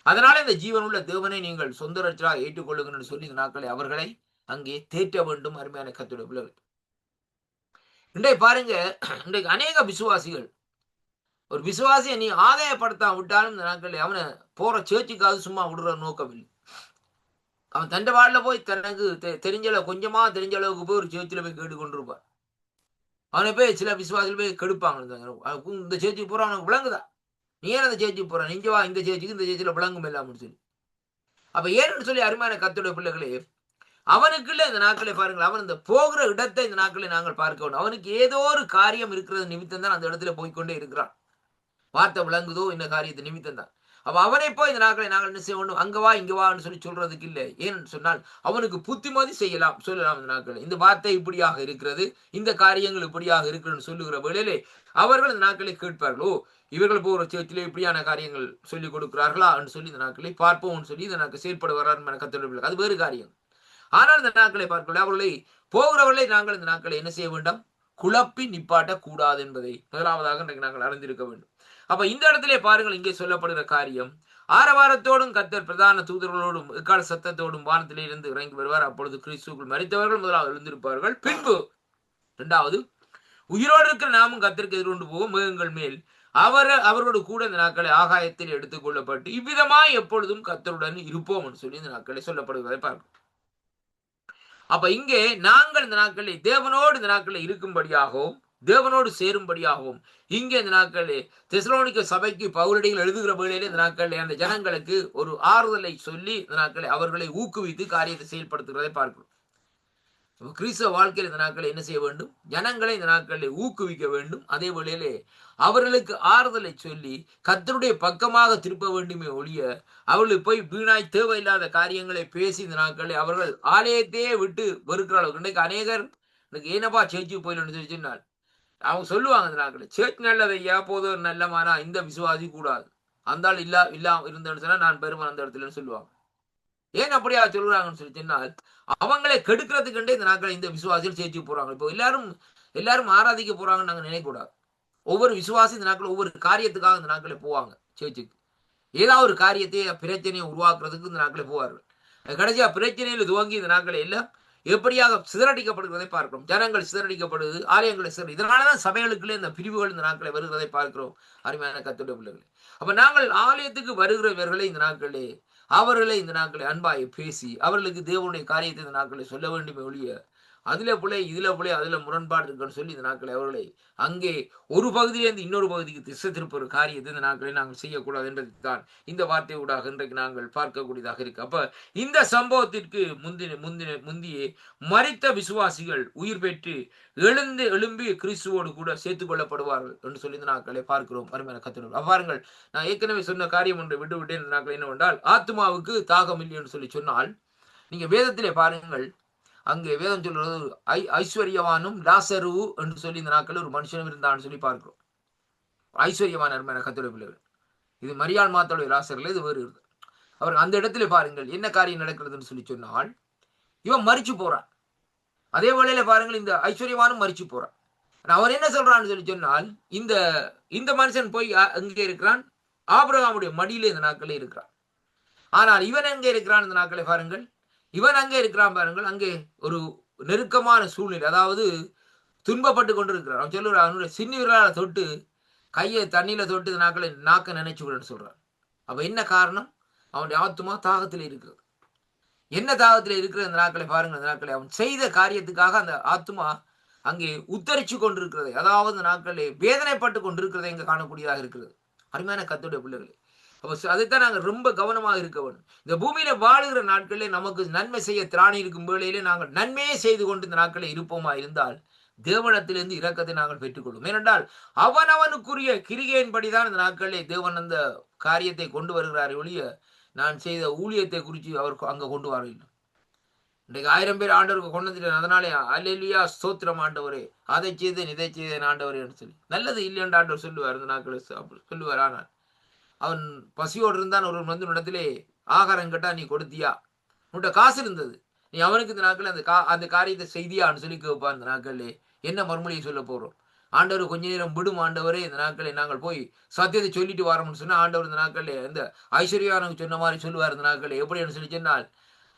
அதனால இந்த ஜீவனுள்ள தேவனை நீங்கள் சொந்த ரட்சகராக ஏற்றுக்கொள்ளுங்கள் என்று சொல்லி இந்த நாட்களை அவர்களை அங்கே தேற்ற வேண்டும். அருமையான கர்த்தருடைய பிள்ளைகள், இன்றைக்கு பாருங்க, இன்றைக்கு அநேக விசுவாசிகள், ஒரு விசுவாசியை நீ ஆதாயப்படுத்த விட்டாலும் இந்த நாட்களில் அவனை போற சேர்ச்சுக்காக சும்மா விடுற நோக்கம் இல்லை. அவன் தண்டவாடில் போய் தனக்கு கொஞ்சமா தெரிஞ்ச அளவுக்கு போய் ஒரு சேர்ச்சில் போய் கேட்டு கொண்டிருப்பான். அவனை போய் சில விசுவாசிகள் போய் கெடுப்பாங்க. இந்த சேர்ச்சிக்கு போற அவனுக்கு விளங்குதா? நீ ஏன் அந்த சேர்ச்சிக்கு போற? நீங்க வா இந்த சேர்ச்சிக்கு, இந்த சேர்ச்சியில விளங்கும் இல்லாமல் சொல்லி. அப்ப ஏன்னு சொல்லி அருமையான கர்த்தருடைய பிள்ளைகளே, அவனுக்குள்ள இந்த நாட்களை பாருங்கள், அவன் இந்த போகிற இடத்தை இந்த நாட்களை நாங்கள் பார்க்க வேண்டும். அவனுக்கு ஏதோ ஒரு காரியம் இருக்கிறது நிமித்தம் தான் அந்த இடத்துல போய்கொண்டே இருக்கிறான். வார்த்தை விளங்குதோ இந்த காரியத்தை நிமித்தம் தான். அப்ப அவனை போய் இந்த நாட்களை நாங்கள் என்ன செய்ய வேண்டும்? அங்க வா இங்க வான்னு சொல்லி சொல்றதுக்கு இல்லை. ஏன்னு சொன்னால் அவனுக்கு புத்திமதி சொல்லலாம். இந்த நாட்கள் இந்த வார்த்தை இப்படியாக இருக்கிறது, இந்த காரியங்கள் இப்படியாக இருக்கிறது சொல்லுகிற வேளையிலே அவர்கள் இந்த நாட்களை கேட்பார்கள். ஓ, இவர்கள் போகிற சேர்ச்சிலே இப்படியான காரியங்கள் சொல்லிக் கொடுக்கிறார்களா என்று சொல்லி இந்த நாட்களை பார்ப்போம்னு சொல்லி இந்த நாட்கள் செயல்படுவார்கள். கர்த்தருடைய அது வேறு காரியம். ஆனால் இந்த நாட்களை பார்க்கல, அவர்களை போகிறவர்களை நாங்கள் இந்த நாட்களை என்ன செய்ய வேண்டாம்? குழப்பி நிப்பாட்ட கூடாது என்பதை முதலாவதாக நாங்கள் அறிந்திருக்க வேண்டும். அப்ப இந்த இடத்திலே பாருங்கள், இங்கே சொல்லப்படுகிற காரியம், ஆரவாரத்தோடும் கர்த்தர் பிரதான தூதர்களோடும் எக்கால சத்தத்தோடும் வானத்திலே இருந்து இறங்கி வருவார். அப்பொழுது கிறிஸ்துவுக்குள் மரித்தவர்கள் முதலாவது எழுந்திருப்பார்கள். பின்பு இரண்டாவது உயிரோடு இருக்கிற நாமும் கர்த்தருக்கு எதிர்கொண்டு போகும் மேகங்கள் மேல் அவரோடு கூட இந்த நாட்களை ஆகாயத்தில் எடுத்துக் கொள்ளப்பட்டு இவ்விதமாய் எப்பொழுதும் கர்த்தருடன் இருப்போம் என்று சொல்லி இந்த நாட்களை சொல்லப்படுவதை பார்க்கிறோம். அப்ப இங்கே நாங்கள் இந்த நாட்களில் தேவனோடு இந்த நாட்களில் இருக்கும்படியாகவும் தேவனோடு சேரும்படியாகவும் இங்கே இந்த நாட்களில் தெசலோனிக்க சபைக்கு பவுலடிகள் எழுதுகிற வேளையிலே இந்த நாட்களில் அந்த ஜனங்களுக்கு ஒரு ஆறுதலை சொல்லி இந்த நாட்களை அவர்களை ஊக்குவித்து காரியத்தை செயல்படுத்துகிறதை பார்க்கிறோம். கிறிஸ்தவ வாழ்க்கையில் இந்த நாட்களை என்ன செய்ய வேண்டும்? ஜனங்களை இந்த நாட்களை ஊக்குவிக்க வேண்டும். அதே வேளையிலே அவர்களுக்கு ஆறுதலை சொல்லி கர்த்தருடைய பக்கமாக திருப்ப வேண்டுமே ஒழிய அவர்களுக்கு போய் வீணாய் தேவையில்லாத காரியங்களை பேசி இந்த நாட்களை அவர்கள் ஆலயத்தையே விட்டு வெறுக்கிற அளவுக்கு. இன்றைக்கு அநேகர் எனக்கு ஏனப்பா சேர்ச்சி போயிடணும்னு சொல்லி சொன்னால் அவங்க சொல்லுவாங்க, இந்த நாட்களை சேர்ச்சி நல்லது ஐயா, போதும் நல்லமானா இந்த விசுவாசி கூடாது, அந்த ஆள் இல்லாம இருந்தேன்னு சொன்னா நான் பெருமை அந்த இடத்துலன்னு சொல்லுவாங்க. ஏன் அப்படியா சொல்றாங்கன்னு சொல்லி சொன்னால் அவங்களை கெடுக்கிறதுக்குண்டே இந்த நாட்களை இந்த விசுவாசிகள் சேர்ச்சி போறாங்க. இப்போ எல்லாரும் ஆராதிக்க போறாங்கன்னு நாங்க நினைக்கூடாது. ஒவ்வொரு விசுவாசி இந்த நாட்கள் ஒவ்வொரு காரியத்துக்காக இந்த நாட்களை போவாங்க சேர்ச்சுக்கு. ஏதாவது ஒரு காரியத்தை பிரச்சனையை உருவாக்குறதுக்கு இந்த நாட்களை போவார்கள். கடைசியா பிரச்சனையில் துவங்கி இந்த நாட்களை எல்லாம் எப்படியாக சிதறடிக்கப்படுகிறதை பார்க்கிறோம். ஜனங்கள் சிதறடிக்கப்படுவது, ஆலயங்களை இதனாலதான் சபைகளுக்குள்ளே இந்த பிரிவுகள் இந்த நாட்களை வருகிறதை பார்க்கிறோம். அருமையான கர்த்தருடைய பிள்ளைகளை, அப்ப நாங்கள் ஆலயத்துக்கு வருகிறவர்களை இந்த நாட்களே அவர்களை இந்த நாட்களை அன்பாய் பேசி அவர்களுக்கு தேவனுடைய காரியத்தை இந்த நாட்களை சொல்ல வேண்டுமே ஒழிய அதுல பிள்ளை இதுல பிள்ளை அதுல முரண்பாடு இருக்குன்னு சொல்லி இந்த நாட்களை அவர்களை அங்கே ஒரு பகுதியிலிருந்து இன்னொரு பகுதிக்கு திசை திருப்ப ஒரு காரியத்தை இந்த நாட்களை நாங்கள் செய்யக்கூடாது என்றதுதான் இந்த வார்த்தை ஊடாக இன்றைக்கு நாங்கள் பார்க்கக்கூடியதாக இருக்கு. அப்ப இந்த சம்பவத்திற்கு முந்தியே மரித்த விசுவாசிகள் உயிர் பெற்று எழும்பி கிறிஸ்துவோடு கூட சேர்த்துக் கொள்ளப்படுவார்கள் என்று சொல்லி இந்த நாட்களை பார்க்கிறோம். அருமையான கர்த்தர், பாருங்கள், நான் ஏற்கனவே சொன்ன காரியம் ஒன்று விட்டுவிட்டேன். இந்த நாட்கள் என்னவென்றால் ஆத்மாவுக்கு தாகம் இல்லை என்று சொல்லி சொன்னால் நீங்க வேதத்திலே பாருங்கள், அங்கே வேதம் சொல்றது ஐஸ்வர்யவானும் லாசரு என்று சொல்லி இந்த நாட்கள் ஒரு மனுஷனும் இருந்தான்னு சொல்லி பார்க்கிறோம். ஐஸ்வர்யவான் அருமையான கர்த்தருடைய பிள்ளைகள், இது மரியாள் மாத்தோடைய லாசர்ல இது வேறு இருக்கு. அவர் அந்த இடத்துல பாருங்கள் என்ன காரியம் நடக்கிறதுன்னு சொல்லி சொன்னால் இவன் மரிச்சு போறான். அதே வேளையில பாருங்கள் இந்த ஐஸ்வர்யவானும் மரிச்சு போறான். அவர் என்ன சொல்றான்னு சொல்லி சொன்னால் இந்த மனுஷன் போய் அங்கே இருக்கிறான், ஆபிரகாமுடைய மடியில இந்த நாட்களே இருக்கிறான். ஆனால் இவன் எங்கே இருக்கிறான் இந்த நாட்களை பாருங்கள், இவன் அங்கே இருக்கிறான் பாருங்கள். அங்கே ஒரு நெருக்கமான சூழ்நிலை, அதாவது துன்பப்பட்டு கொண்டிருக்கிறான். அவன் சொல்லுறான், அவனுடைய சின்ன தொட்டு கையை தண்ணியில தொட்டு இந்த நாட்களை நாக்க நினைச்சு விடுன்னு சொல்றான். அப்ப என்ன காரணம்? அவனுடைய ஆத்மா தாகத்தில் இருக்கிறது. என்ன தாகத்தில் இருக்கிற இந்த நாட்களை பாருங்கள். இந்த நாட்களை அவன் செய்த காரியத்துக்காக அந்த ஆத்மா அங்கே உத்தரிச்சு கொண்டிருக்கிறது, அதாவது இந்த நாட்களே வேதனைப்பட்டு கொண்டிருக்கிறதை இங்க காணக்கூடியதாக இருக்கிறது. அருமையான கர்த்தருடைய பிள்ளைகளே, அப்ப அதைத்தான் நாங்கள் ரொம்ப கவனமாக இருக்க வேண்டும். இந்த பூமியில வாழுகிற நாட்களிலே நமக்கு நன்மை செய்ய திராணி இருக்கும் வேளையிலே நாங்கள் நன்மையே செய்து கொண்டு இந்த நாட்களை இருப்போமா இருந்தால் தேவனிடத்திலிருந்து இரக்கத்தை நாங்கள் பெற்றுக்கொள்வோம். ஏனென்றால் அவனுக்குரிய கிரிகையின்படிதான் இந்த நாட்களிலே தேவன் அந்த காரியத்தை கொண்டு வருகிறார் ஒழிய நான் செய்த ஊழியத்தை குறித்து அவர் அங்க கொண்டு வரவில்லை. இன்றைக்கு 1000 பேர் ஆண்டவருக்கு கொண்டு வந்துட்டேன், அதனாலே அல்லேலூயா ஸ்தோத்திரம் ஆண்டவரே, அதை செய்தேன் இதை செய்தேன் ஆண்டவரே என்று சொல்லி நல்லது இல்லையென்று ஆண்டவர் சொல்லுவார். இந்த நாட்கள் சொல்லுவார். ஆனால் அவன் பசியோடு இருந்தான். ஒருவன் வந்து இடத்திலே ஆகாரம் கேட்டா நீ கொடுத்தியா? உன்கிட்ட காசு இருந்தது, நீ அவனுக்கு இந்த நாட்கள் அந்த காரியத்தை செய்தியான்னு சொல்லி கேட்பான். இந்த நாட்களே என்ன மறுமொழியை சொல்ல போறோம்? ஆண்டவர் கொஞ்ச நேரம் விடும் ஆண்டவரே, இந்த நாட்களை நாங்கள் போய் சத்தியத்தை சொல்லிட்டு வரோம்னு சொன்னா ஆண்டவர் இந்த நாட்களே இந்த ஐஸ்வர்யானுக்கு சொன்ன மாதிரி சொல்லுவார். இந்த நாட்களே எப்படின்னு சொல்லி சொன்னால்,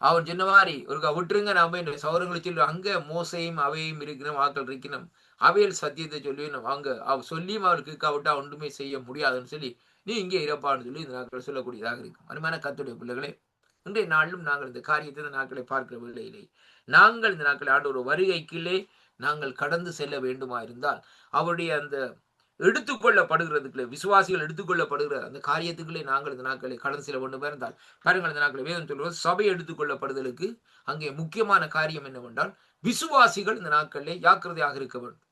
அவன் சொன்ன மாதிரி ஒரு விட்டுருங்க, நாம இந்த சௌரங்களை சொல்லி அங்க மோசையும் அவையும் இருக்கணும், ஆக்கள் இருக்கணும், அவையில் சத்தியத்தை சொல்லி அங்க சொல்லியும் அவருக்கு கேட்காவிட்டா ஒன்றுமே செய்ய முடியாதுன்னு சொல்லி நீ இங்கே இறப்பான்னு சொல்லி இந்த நாட்கள் சொல்லக்கூடியதாக இருக்கும். அருமையான கர்த்தருடைய பிள்ளைகளே, இன்றைய நாளிலும் நாங்கள் இந்த காரியத்தை இந்த நாட்களை பார்க்கிற வேளையிலே நாங்கள் இந்த நாட்களை ஆண்டவர் வருகைக்குள்ளே நாங்கள் கடந்து செல்ல வேண்டுமா இருந்தால் அவருடைய அந்த எடுத்துக்கொள்ளப்படுகிறதுக்குள்ளே விசுவாசிகள் எடுத்துக்கொள்ளப்படுகிற அந்த காரியத்துக்குள்ளே நாங்கள் இந்த நாட்களை கடந்து செல்ல வேண்டும் இருந்தால் பாருங்கள், இந்த நாட்களை வேதம் சொல்வது சபை எடுத்துக்கொள்ளப்படுதலுக்கு அங்கே முக்கியமான காரியம் என்னவென்றால் விசுவாசிகள் இந்த நாட்களிலே ஜாக்கிரதையாக இருக்க வேண்டும்.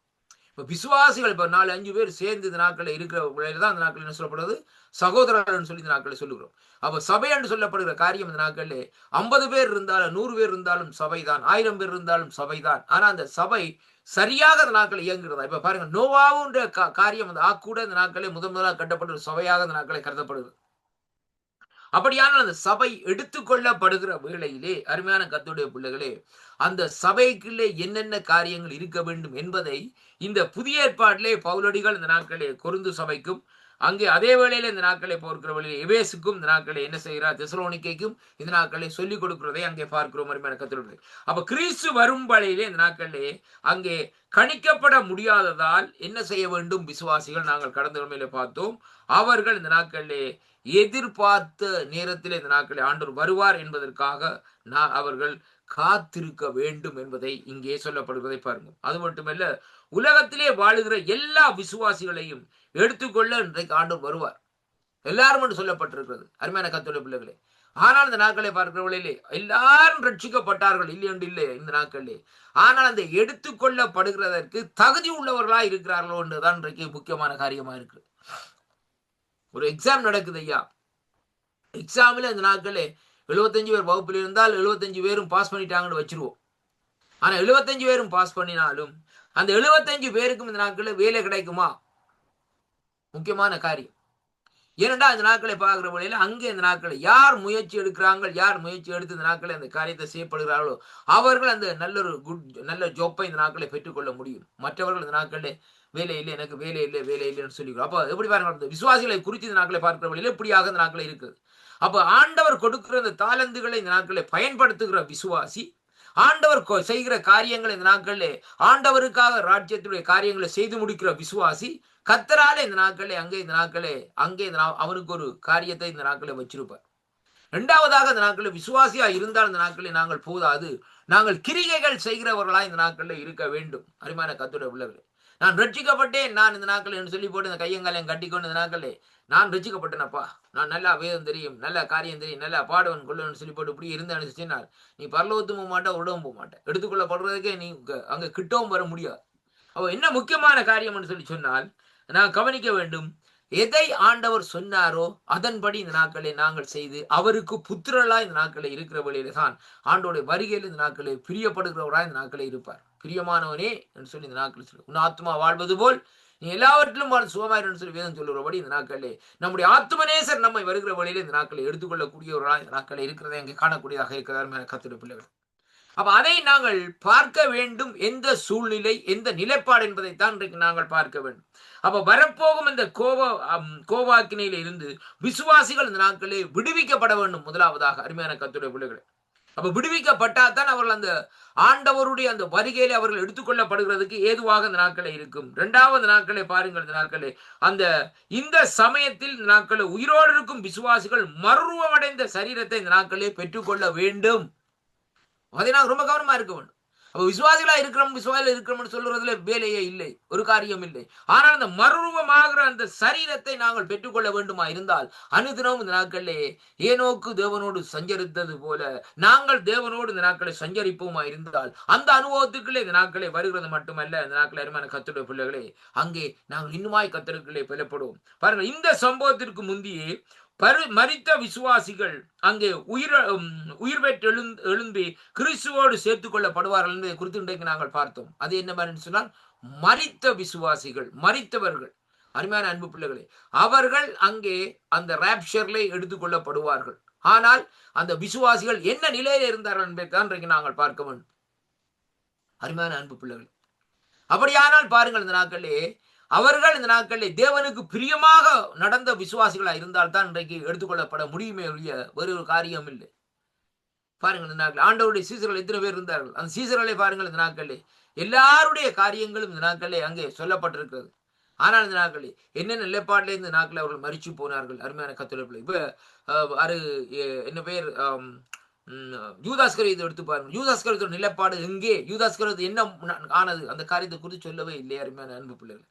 இப்ப விசுவாசிகள் இப்ப 4-5 பேர் சேர்ந்து இந்த நாட்களில் இருக்கிற வேளையில தான் இந்த நாட்கள் என்ன சொல்லப்படுறது? சகோதரர்கள் சொல்லி இந்த நாட்களை சொல்லுகிறோம். அப்ப சபை என்று சொல்லப்படுகிற காரியம் இந்த நாட்களிலே 50 பேர் இருந்தாலும் 100 பேர் இருந்தாலும் சபைதான், 1000 பேர் இருந்தாலும் சபைதான். ஆனா அந்த சபை சரியாக இந்த நாட்கள் இயங்குகிறதா? இப்ப பாருங்க, நோவாவுன்ற காரியம் அந்த ஆக்கூட இந்த நாட்களே முதலாக கட்டப்பட்ட சபையாக இந்த நாட்களை கருதப்படுகிறது. அப்படியான அந்த சபை எடுத்துக்கொள்ளப்படுகிற வேளையிலே அருமையான கர்த்தருடைய பிள்ளைகளே, அந்த சபைக்குள்ளே என்னென்ன காரியங்கள் இருக்க வேண்டும் என்பதை இந்த புதிய ஏற்பாட்டிலே பவுலடிகள் இந்த நாட்களே கொரிந்து சபைக்கும், அங்கே அதே வேளையில இந்த நாட்களை பார்க்கிற வழியில் எபேசுக்கும் இந்த நாட்களை என்ன செய்கிறார்? தெசலோனிக்கேக்கும் இந்த நாட்களை சொல்லிக் கொடுக்கிறதை அங்கே பார்க்கிறோம். அருமையான கர்த்தருடைய அப்ப கிறிஸ்து வரும் வழியிலே இந்த நாட்களிலே அங்கே கணிக்கப்பட முடியாததால் என்ன செய்ய வேண்டும்? விசுவாசிகள் நாங்கள் கடந்த கிழமையில பார்த்தோம், அவர்கள் இந்த நாட்களிலே எதிர்பார்த்த நேரத்தில் இந்த நாட்களில் ஆண்டவர் வருவார் என்பதற்காக அவர்கள் காத்திருக்க வேண்டும் என்பதை இங்கே சொல்லப்படுவதை பாருங்க. அது மட்டுமல்ல, உலகத்திலே வாழுகிற எல்லா விசுவாசிகளையும் எடுத்துக்கொள்ள இன்றைக்கு ஆண்டவர் வருவார், எல்லாரும் என்று சொல்லப்பட்டிருக்கிறது. அருமையான கர்த்தருடைய பிள்ளைகளே, ஆனால் இந்த நாட்களை பார்க்கிற வழியிலே எல்லாரும் ரட்சிக்கப்பட்டார்கள் இல்லை என்று இல்லை இந்த நாட்களிலே. ஆனால் அந்த எடுத்துக்கொள்ளப்படுகிறதற்கு தகுதி உள்ளவர்களா இருக்கிறார்களோ என்றுதான் இன்றைக்கு முக்கியமான காரியமா இருக்கு. ஒரு எக்ஸாம் நடக்குது ஐயா, எக்ஸாமில் இந்த நாட்களே 75 பேர் வகுப்பில் இருந்தால் 75 பேரும் பாஸ் பண்ணிட்டாங்கன்னு வச்சிருவோம். ஆனா 75 பேரும் பாஸ் பண்ணினாலும் அந்த 75 பேருக்கும் இந்த நாட்களில் வேலை கிடைக்குமா? முக்கியமான காரியம். ஏனென்றா இந்த நாட்களை பார்க்கிற வழியில அங்கே இந்த நாட்களை யார் முயற்சி எடுக்கிறாங்க, யார் முயற்சி எடுத்து இந்த நாட்களை அந்த காரியத்தை செய்யப்படுகிறார்களோ அவர்கள் அந்த நல்ல ஜோப்பை இந்த நாட்களை பெற்றுக்கொள்ள முடியும். மற்றவர்கள் இந்த நாட்களே வேலை இல்லை, எனக்கு வேலை இல்லை, வேலை இல்லைன்னு சொல்லிக்கிறோம். அப்ப எப்படி பாருங்க, விசுவாசிகளை குறித்து இந்த நாட்களை பார்க்கிற வழியில இப்படியாக இந்த நாட்களை இருக்குது. அப்ப ஆண்டவர் கொடுக்கிற இந்த தாளந்துகளை இந்த நாட்களை பயன்படுத்துகிற விசுவாசி, ஆண்டவர் செய்கிற காரியங்களை இந்த நாட்களிலே ஆண்டவருக்காக ராஜ்யத்துடைய காரியங்களை செய்து முடிக்கிற விசுவாசி, கர்த்தராலே இந்த நாட்களே அங்கே அவனுக்கு ஒரு காரியத்தை இந்த நாட்களை வச்சிருப்பார். இரண்டாவதாக இந்த நாட்களில் விசுவாசியா இருந்தால் இந்த நாட்களில் நாங்கள் போதாது, நாங்கள் கிரிகைகள் செய்கிறவர்களா இந்த நாட்களில் இருக்க வேண்டும். அருமையான கர்த்தருடைய பிள்ளைகளே, நான் ரட்சிக்கப்பட்டேன், நான் இந்த நாட்கள் என்று சொல்லி போட்டு இந்த கையங்காலையும் கட்டிக்கொண்டு இந்த நாட்களே நான் ரட்சிக்கப்பட்டேனப்பா, நான் நல்லா வேதம் தெரியும், நல்ல காரியம் தெரியும், நல்லா பாடுவன் கொள்ளுன்னு சொல்லி போட்டு இப்படி இருந்தேன்னு நீ பரலோகத்தும் போக மாட்டேன், உடவும் போக மாட்டேன், எடுத்துக்கொள்ளப்படுறதுக்கே நீ அங்க கிட்டவும் வர முடியாது. அப்போ என்ன முக்கியமான காரியம் என்று சொல்லி சொன்னால், நான் கவனிக்க வேண்டும், எதை ஆண்டவர் சொன்னாரோ அதன்படி இந்த நாட்களை நாங்கள் செய்து அவருக்கு புத்திரலா இந்த நாட்களை இருக்கிற வழியில தான் ஆண்டோடைய வருகையில் இந்த நாட்களை பிரியப்படுகிறவரா இந்த நாட்களை இருப்பார். பிரியமானவனே என்று சொல்லி இந்த நாட்கள் சொல்லு, உன் ஆத்மா வாழ்வது போல் நீ எல்லாவற்றிலும் வாழ் சுகமாயிரு சொல்லி வேதம் சொல்லுறபடி இந்த நாட்களே நம்முடைய ஆத்மநேசர் நம்மை வருகிற வழியில இந்த நாட்களை எடுத்துக்கொள்ளக்கூடியவர்களா இந்த நாட்களை இருக்கிறதை அங்கே காணக்கூடியதாக இருக்கிறார் கர்த்தருடைய பிள்ளைகள். அப்ப அதை நாங்கள் பார்க்க வேண்டும், எந்த சூழ்நிலை எந்த நிலைப்பாடு என்பதைத்தான் இன்றைக்கு நாங்கள் பார்க்க வேண்டும். அப்ப வரப்போகும் இந்த கோவாக்கினையில இருந்து விசுவாசிகள் இந்த நாட்களே விடுவிக்கப்பட வேண்டும். முதலாவதாக அருமையான கர்த்தருடைய பிள்ளைகளை, அப்ப விடுவிக்கப்பட்டால்தான் அவர்கள் அந்த ஆண்டவருடைய அந்த வருகையில அவர்கள் எடுத்துக்கொள்ளப்படுகிறதுக்கு ஏதுவாக இந்த நாட்களே இருக்கும். இரண்டாவது நாட்களே பாருங்கள், இந்த நாட்களே இந்த சமயத்தில் இந்த நாட்களே உயிரோடு இருக்கும் விசுவாசிகள் மறுரூபமடைந்த சரீரத்தை இந்த நாட்களே பெற்றுக்கொள்ள வேண்டும். அதை நாங்கள் ரொம்ப கவனமா இருக்க வேண்டும். அப்ப விசுவாசிகளா இருக்கிறோம்னு சொல்றதுல வேலையே இல்லை, ஒரு காரியம் இல்லை. ஆனால் அந்த மறுரூபமாகிற அந்த சரீரத்தை நாங்கள் பெற்றுக்கொள்ள வேண்டுமா இருந்தால் அனுதினமும் இந்த நாட்களிலே ஏனோக்கு தேவனோடு சஞ்சரித்தது போல நாங்கள் தேவனோடு இந்த நாட்களை சஞ்சரிப்போமா இருந்தால் அந்த அனுபவத்துக்குள்ளே இந்த நாட்களை வருகிறது மட்டுமல்ல, இந்த நாட்களை அருமையான கர்த்தருடைய பிள்ளைகளே, அங்கே நாங்கள் இன்னுமாய் கர்த்தருக்குள்ளே பெறப்படுவோம். பாருங்கள், இந்த சம்பவத்திற்கு முந்தையே மரித்த விசுவாசிகள் அங்கே உயிர் பெற்று எழும்பி கிறிஸ்துவோடு சேர்த்துக் கொள்ளப்படுவார்கள் என்பதை குறித்து இன்றைக்கு நாங்கள் பார்த்தோம். அது என்ன மாதிரி சொன்னால், மரித்த விசுவாசிகள், மரித்தவர்கள், அருமையான அன்பு பிள்ளைகளே, அவர்கள் அங்கே அந்த ராப்சர்ல எடுத்துக் கொள்ளப்படுவார்கள். ஆனால் அந்த விசுவாசிகள் என்ன நிலையில இருந்தார்கள் என்பதை தான் இன்றைக்கு நாங்கள் பார்க்க வேண்டும். அருமையான அன்பு பிள்ளைகள், அப்படியானால் பாருங்கள், இந்த நாட்களே அவர்கள் இந்த நாட்களில் தேவனுக்கு பிரியமாக நடந்த விசுவாசிகளா இருந்தால் தான் இன்றைக்கு எடுத்துக்கொள்ளப்பட முடியுமே ஒழிய வேறு ஒரு காரியம் இல்லை. பாருங்கள், இந்த நாட்கள் ஆண்டவருடைய சீசர்கள் எத்தனை பேர் இருந்தார்கள். அந்த சீசர்களை பாருங்கள், இந்த நாட்களில் எல்லாருடைய காரியங்களும் இந்த நாட்களில் அங்கே சொல்லப்பட்டிருக்கிறது. ஆனால் இந்த நாட்களில் என்ன நிலைப்பாட்டிலே இந்த நாட்களில் அவர்கள் மரிச்சு போனார்கள். அருமையான கத்துரைப்பிள்ளை, இப்ப என்ன பேர் யூதாஸ்கரை இதை எடுத்து பாருங்க. யூதாஸ்கரத்தோட நிலைப்பாடு எங்கே? யூதாஸ்கரத்து என்ன ஆனது? அந்த காரியத்தை குறித்து சொல்லவே இல்லை. அருமையான அன்பு பிள்ளைகள்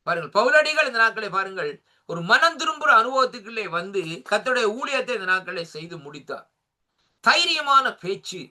பாருங்கள், பவுலடிகள் இந்த நாட்களை பாருங்கள் ஒரு மனம் திரும்புற அனுபவத்துக்குள்ளே வந்து கர்த்தருடைய ஊழியத்தை இந்த நாட்களை செய்து முடித்தார். தைரியமான பேச்சு,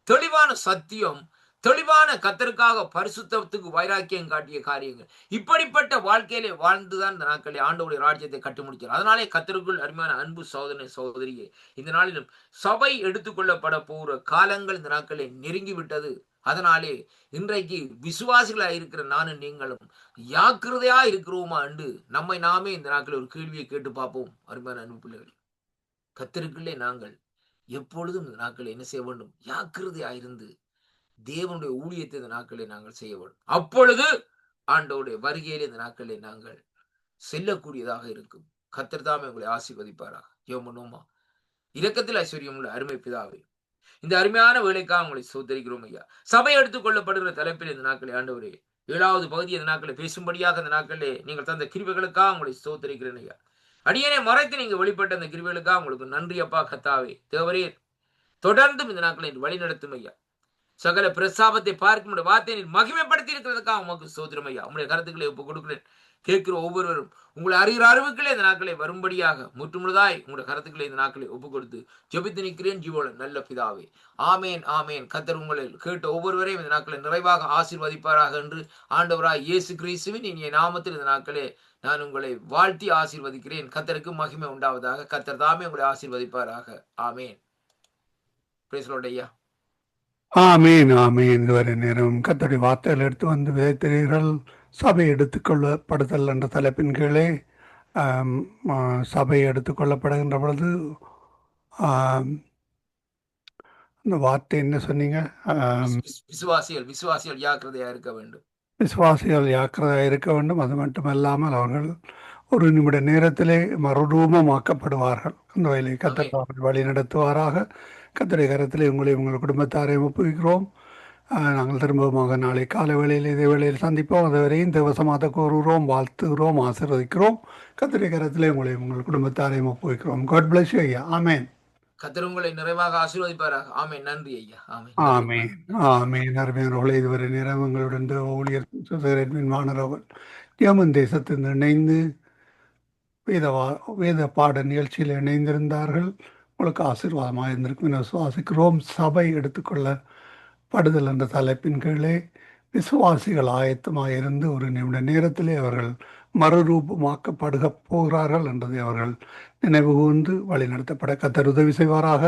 தெளிவான சத்தியம், தெளிவான கர்த்தருக்காக பரிசுத்தத்துக்கு வைராக்கியம் காட்டிய காரியங்கள், இப்படிப்பட்ட வாழ்க்கையிலே வாழ்ந்துதான் இந்த நாட்களை ஆண்டவருடைய ராஜ்யத்தை கட்டி முடித்தார். அதனாலே கர்த்தருக்குள் அருமையான அன்பு சகோதரனே சகோதரியே, இந்த நாளிலும் சபை எடுத்துக்கொள்ளப்பட போகிற காலங்கள் இந்த நாட்களை நெருங்கி விட்டது. அதனாலே இன்றைக்கு விசுவாசிகளா இருக்கிற நானும் நீங்களும் ஜாக்கிரதையா இருக்கிறோமா என்று நம்மை நாமே இந்த நாட்களில் ஒரு கேள்வியை கேட்டு பார்ப்போம். அருமையான அன்பு பிள்ளைகள், கர்த்தருக்குள்ளே நாங்கள் எப்பொழுதும் இந்த நாட்களை என்ன செய்ய வேண்டும்? ஜாக்கிரதையா இருந்து தேவனுடைய ஊழியத்தை இந்த நாட்களை நாங்கள் செய்ய வேண்டும். அப்பொழுது ஆண்டவருடைய வருகையிலே இந்த நாட்களை நாங்கள் செல்லக்கூடியதாக இருக்கும். கர்த்தர் தாமே உங்களை ஆசீர்வதிப்பாராக. ஜெபம் பண்ணுவோமா? இரக்கத்தில் ஐஸ்வர்யம் உள்ள அருமை பிதாவே, இந்த அருமையான வேலைக்காக உங்களை சோதரிக்கிறோம் ஐயா. சபை எடுத்துக் கொள்ளப்படுகிற தலைப்பில் இந்த நாட்களை ஆண்டவரே 7வது பகுதி இந்த நாட்களை பேசும்படியாக இந்த நாட்களே நீங்கள் தந்த கிருபைகளுக்காக உங்களை சோதரிக்கிறேன் ஐயா. அடியனை மறைத்து நீங்க வெளிப்பட்ட அந்த கிருபைகளுக்காக உங்களுக்கு நன்றி அப்பா. கர்த்தாவே தேவரே, தொடர்ந்தும் இந்த நாட்களை வழி நடத்தும் ஐயா. சகல பிரசாபத்தை பார்க்கும் வார்த்தையை மகிமைப்படுத்தி இருக்கிறதுக்காக உமக்கு சோதரம் ஐயா. உங்களுடைய கருத்துக்களை ஒப்பு கொடுக்கிறேன். கேட்கிற ஒவ்வொருவரும் உங்களை அறிகிற அறிவுக்களே இந்த நாட்களை வரும்படியாக முற்றுமுழுதாய் உங்களுடைய கருத்துக்களை இந்த நாட்களை ஒப்பு கொடுத்து ஜெபித்து நிற்கிறேன் ஜீவோல நல்ல பிதாவே. ஆமேன், ஆமேன். கர்த்தர் உங்களை கேட்ட ஒவ்வொருவரையும் இந்த நாட்களை நிறைவாக ஆசீர்வதிப்பாராக என்று ஆண்டவராய் இயேசு கிறிஸ்துவின் இனிய நாமத்தில் இந்த நாட்களே நான் உங்களை வாழ்த்தி ஆசீர்வதிக்கிறேன். கர்த்தருக்கு மகிமை உண்டாவதாக. கர்த்தர் தாமே உங்களை ஆசீர்வதிப்பாராக. ஆமேன். பிரைஸ் லார்ட் ஐயா. ஆமீன், ஆமீன். இதுவரை நேரம் கர்த்தருடைய வார்த்தைகள் எடுத்து வந்து விதைத்தீர்கள். சபை எடுத்துக்கொள்ளப்படுதல் என்ற தலைப்பின் கீழே சபை எடுத்துக்கொள்ளப்படுகின்ற பொழுது அந்த வார்த்தை என்ன சொன்னீங்க? விசுவாசிகள் ஜாக்கிரதையா இருக்க வேண்டும். விசுவாசிகள் ஜாக்கிரதையாக இருக்க வேண்டும். அது மட்டுமல்லாமல் அவர்கள் ஒரு நிமிட நேரத்திலே மறுரூபமாக்கப்படுவார்கள். அந்த வகையிலே கர்த்தர் வழி நடத்துவாராக. கர்த்தருடைய கரத்திலே உங்களை உங்கள் குடும்பத்தாரை ஒப்புவிக்கிறோம். நாங்கள் திரும்பமாக நாளை காலை வேளையில் இதே வேளையில் சந்திப்போம். அதுவரையும் தேவசமாக கூறுகிறோம், வாழ்த்துகிறோம், ஆசீர்வதிக்கிறோம். கர்த்தருடைய கரத்திலே உங்களை உங்கள் குடும்பத்தாரையும் ஒப்புவிக்கிறோம். காட் பிளஸ் யூ ஐயா. ஆமேன். கர்த்தர் உங்களை நிறைவாக ஆசீர்வதிப்பாராக. ஆமேன். நன்றி ஐயா. ஆமேன், ஆமேன், ஆமேன். அருமையானவர்களே, இதுவரை நேரம் எங்களுடன் ஊழியர் எட்வின் வானரவர் ஜெர்மன் தேசத்தில் இணைந்து வேத பாட நிகழ்ச்சியில் இணைந்திருந்தார்கள். உங்களுக்கு ஆசீர்வாதமாக இருந்திருக்கும் என விசுவாசிக்கிறோம். சபை எடுத்துக்கொள்ளப்படுதல் என்ற தலைப்பின் கீழே விசுவாசிகள் ஆயத்தமாக இருந்து ஒரு நிமிட நேரத்திலே அவர்கள் மறுரூபமாக்கப்படுக போகிறார்கள் என்றதை அவர்கள் நினைவு கூர்ந்து வழி நடத்தப்பட கர்த்தர் உதவி செய்வாராக.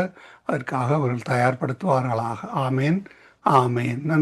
அதற்காக அவர்கள் தயார்படுத்துவார்களாக. ஆமேன், ஆமேன். நன்றி.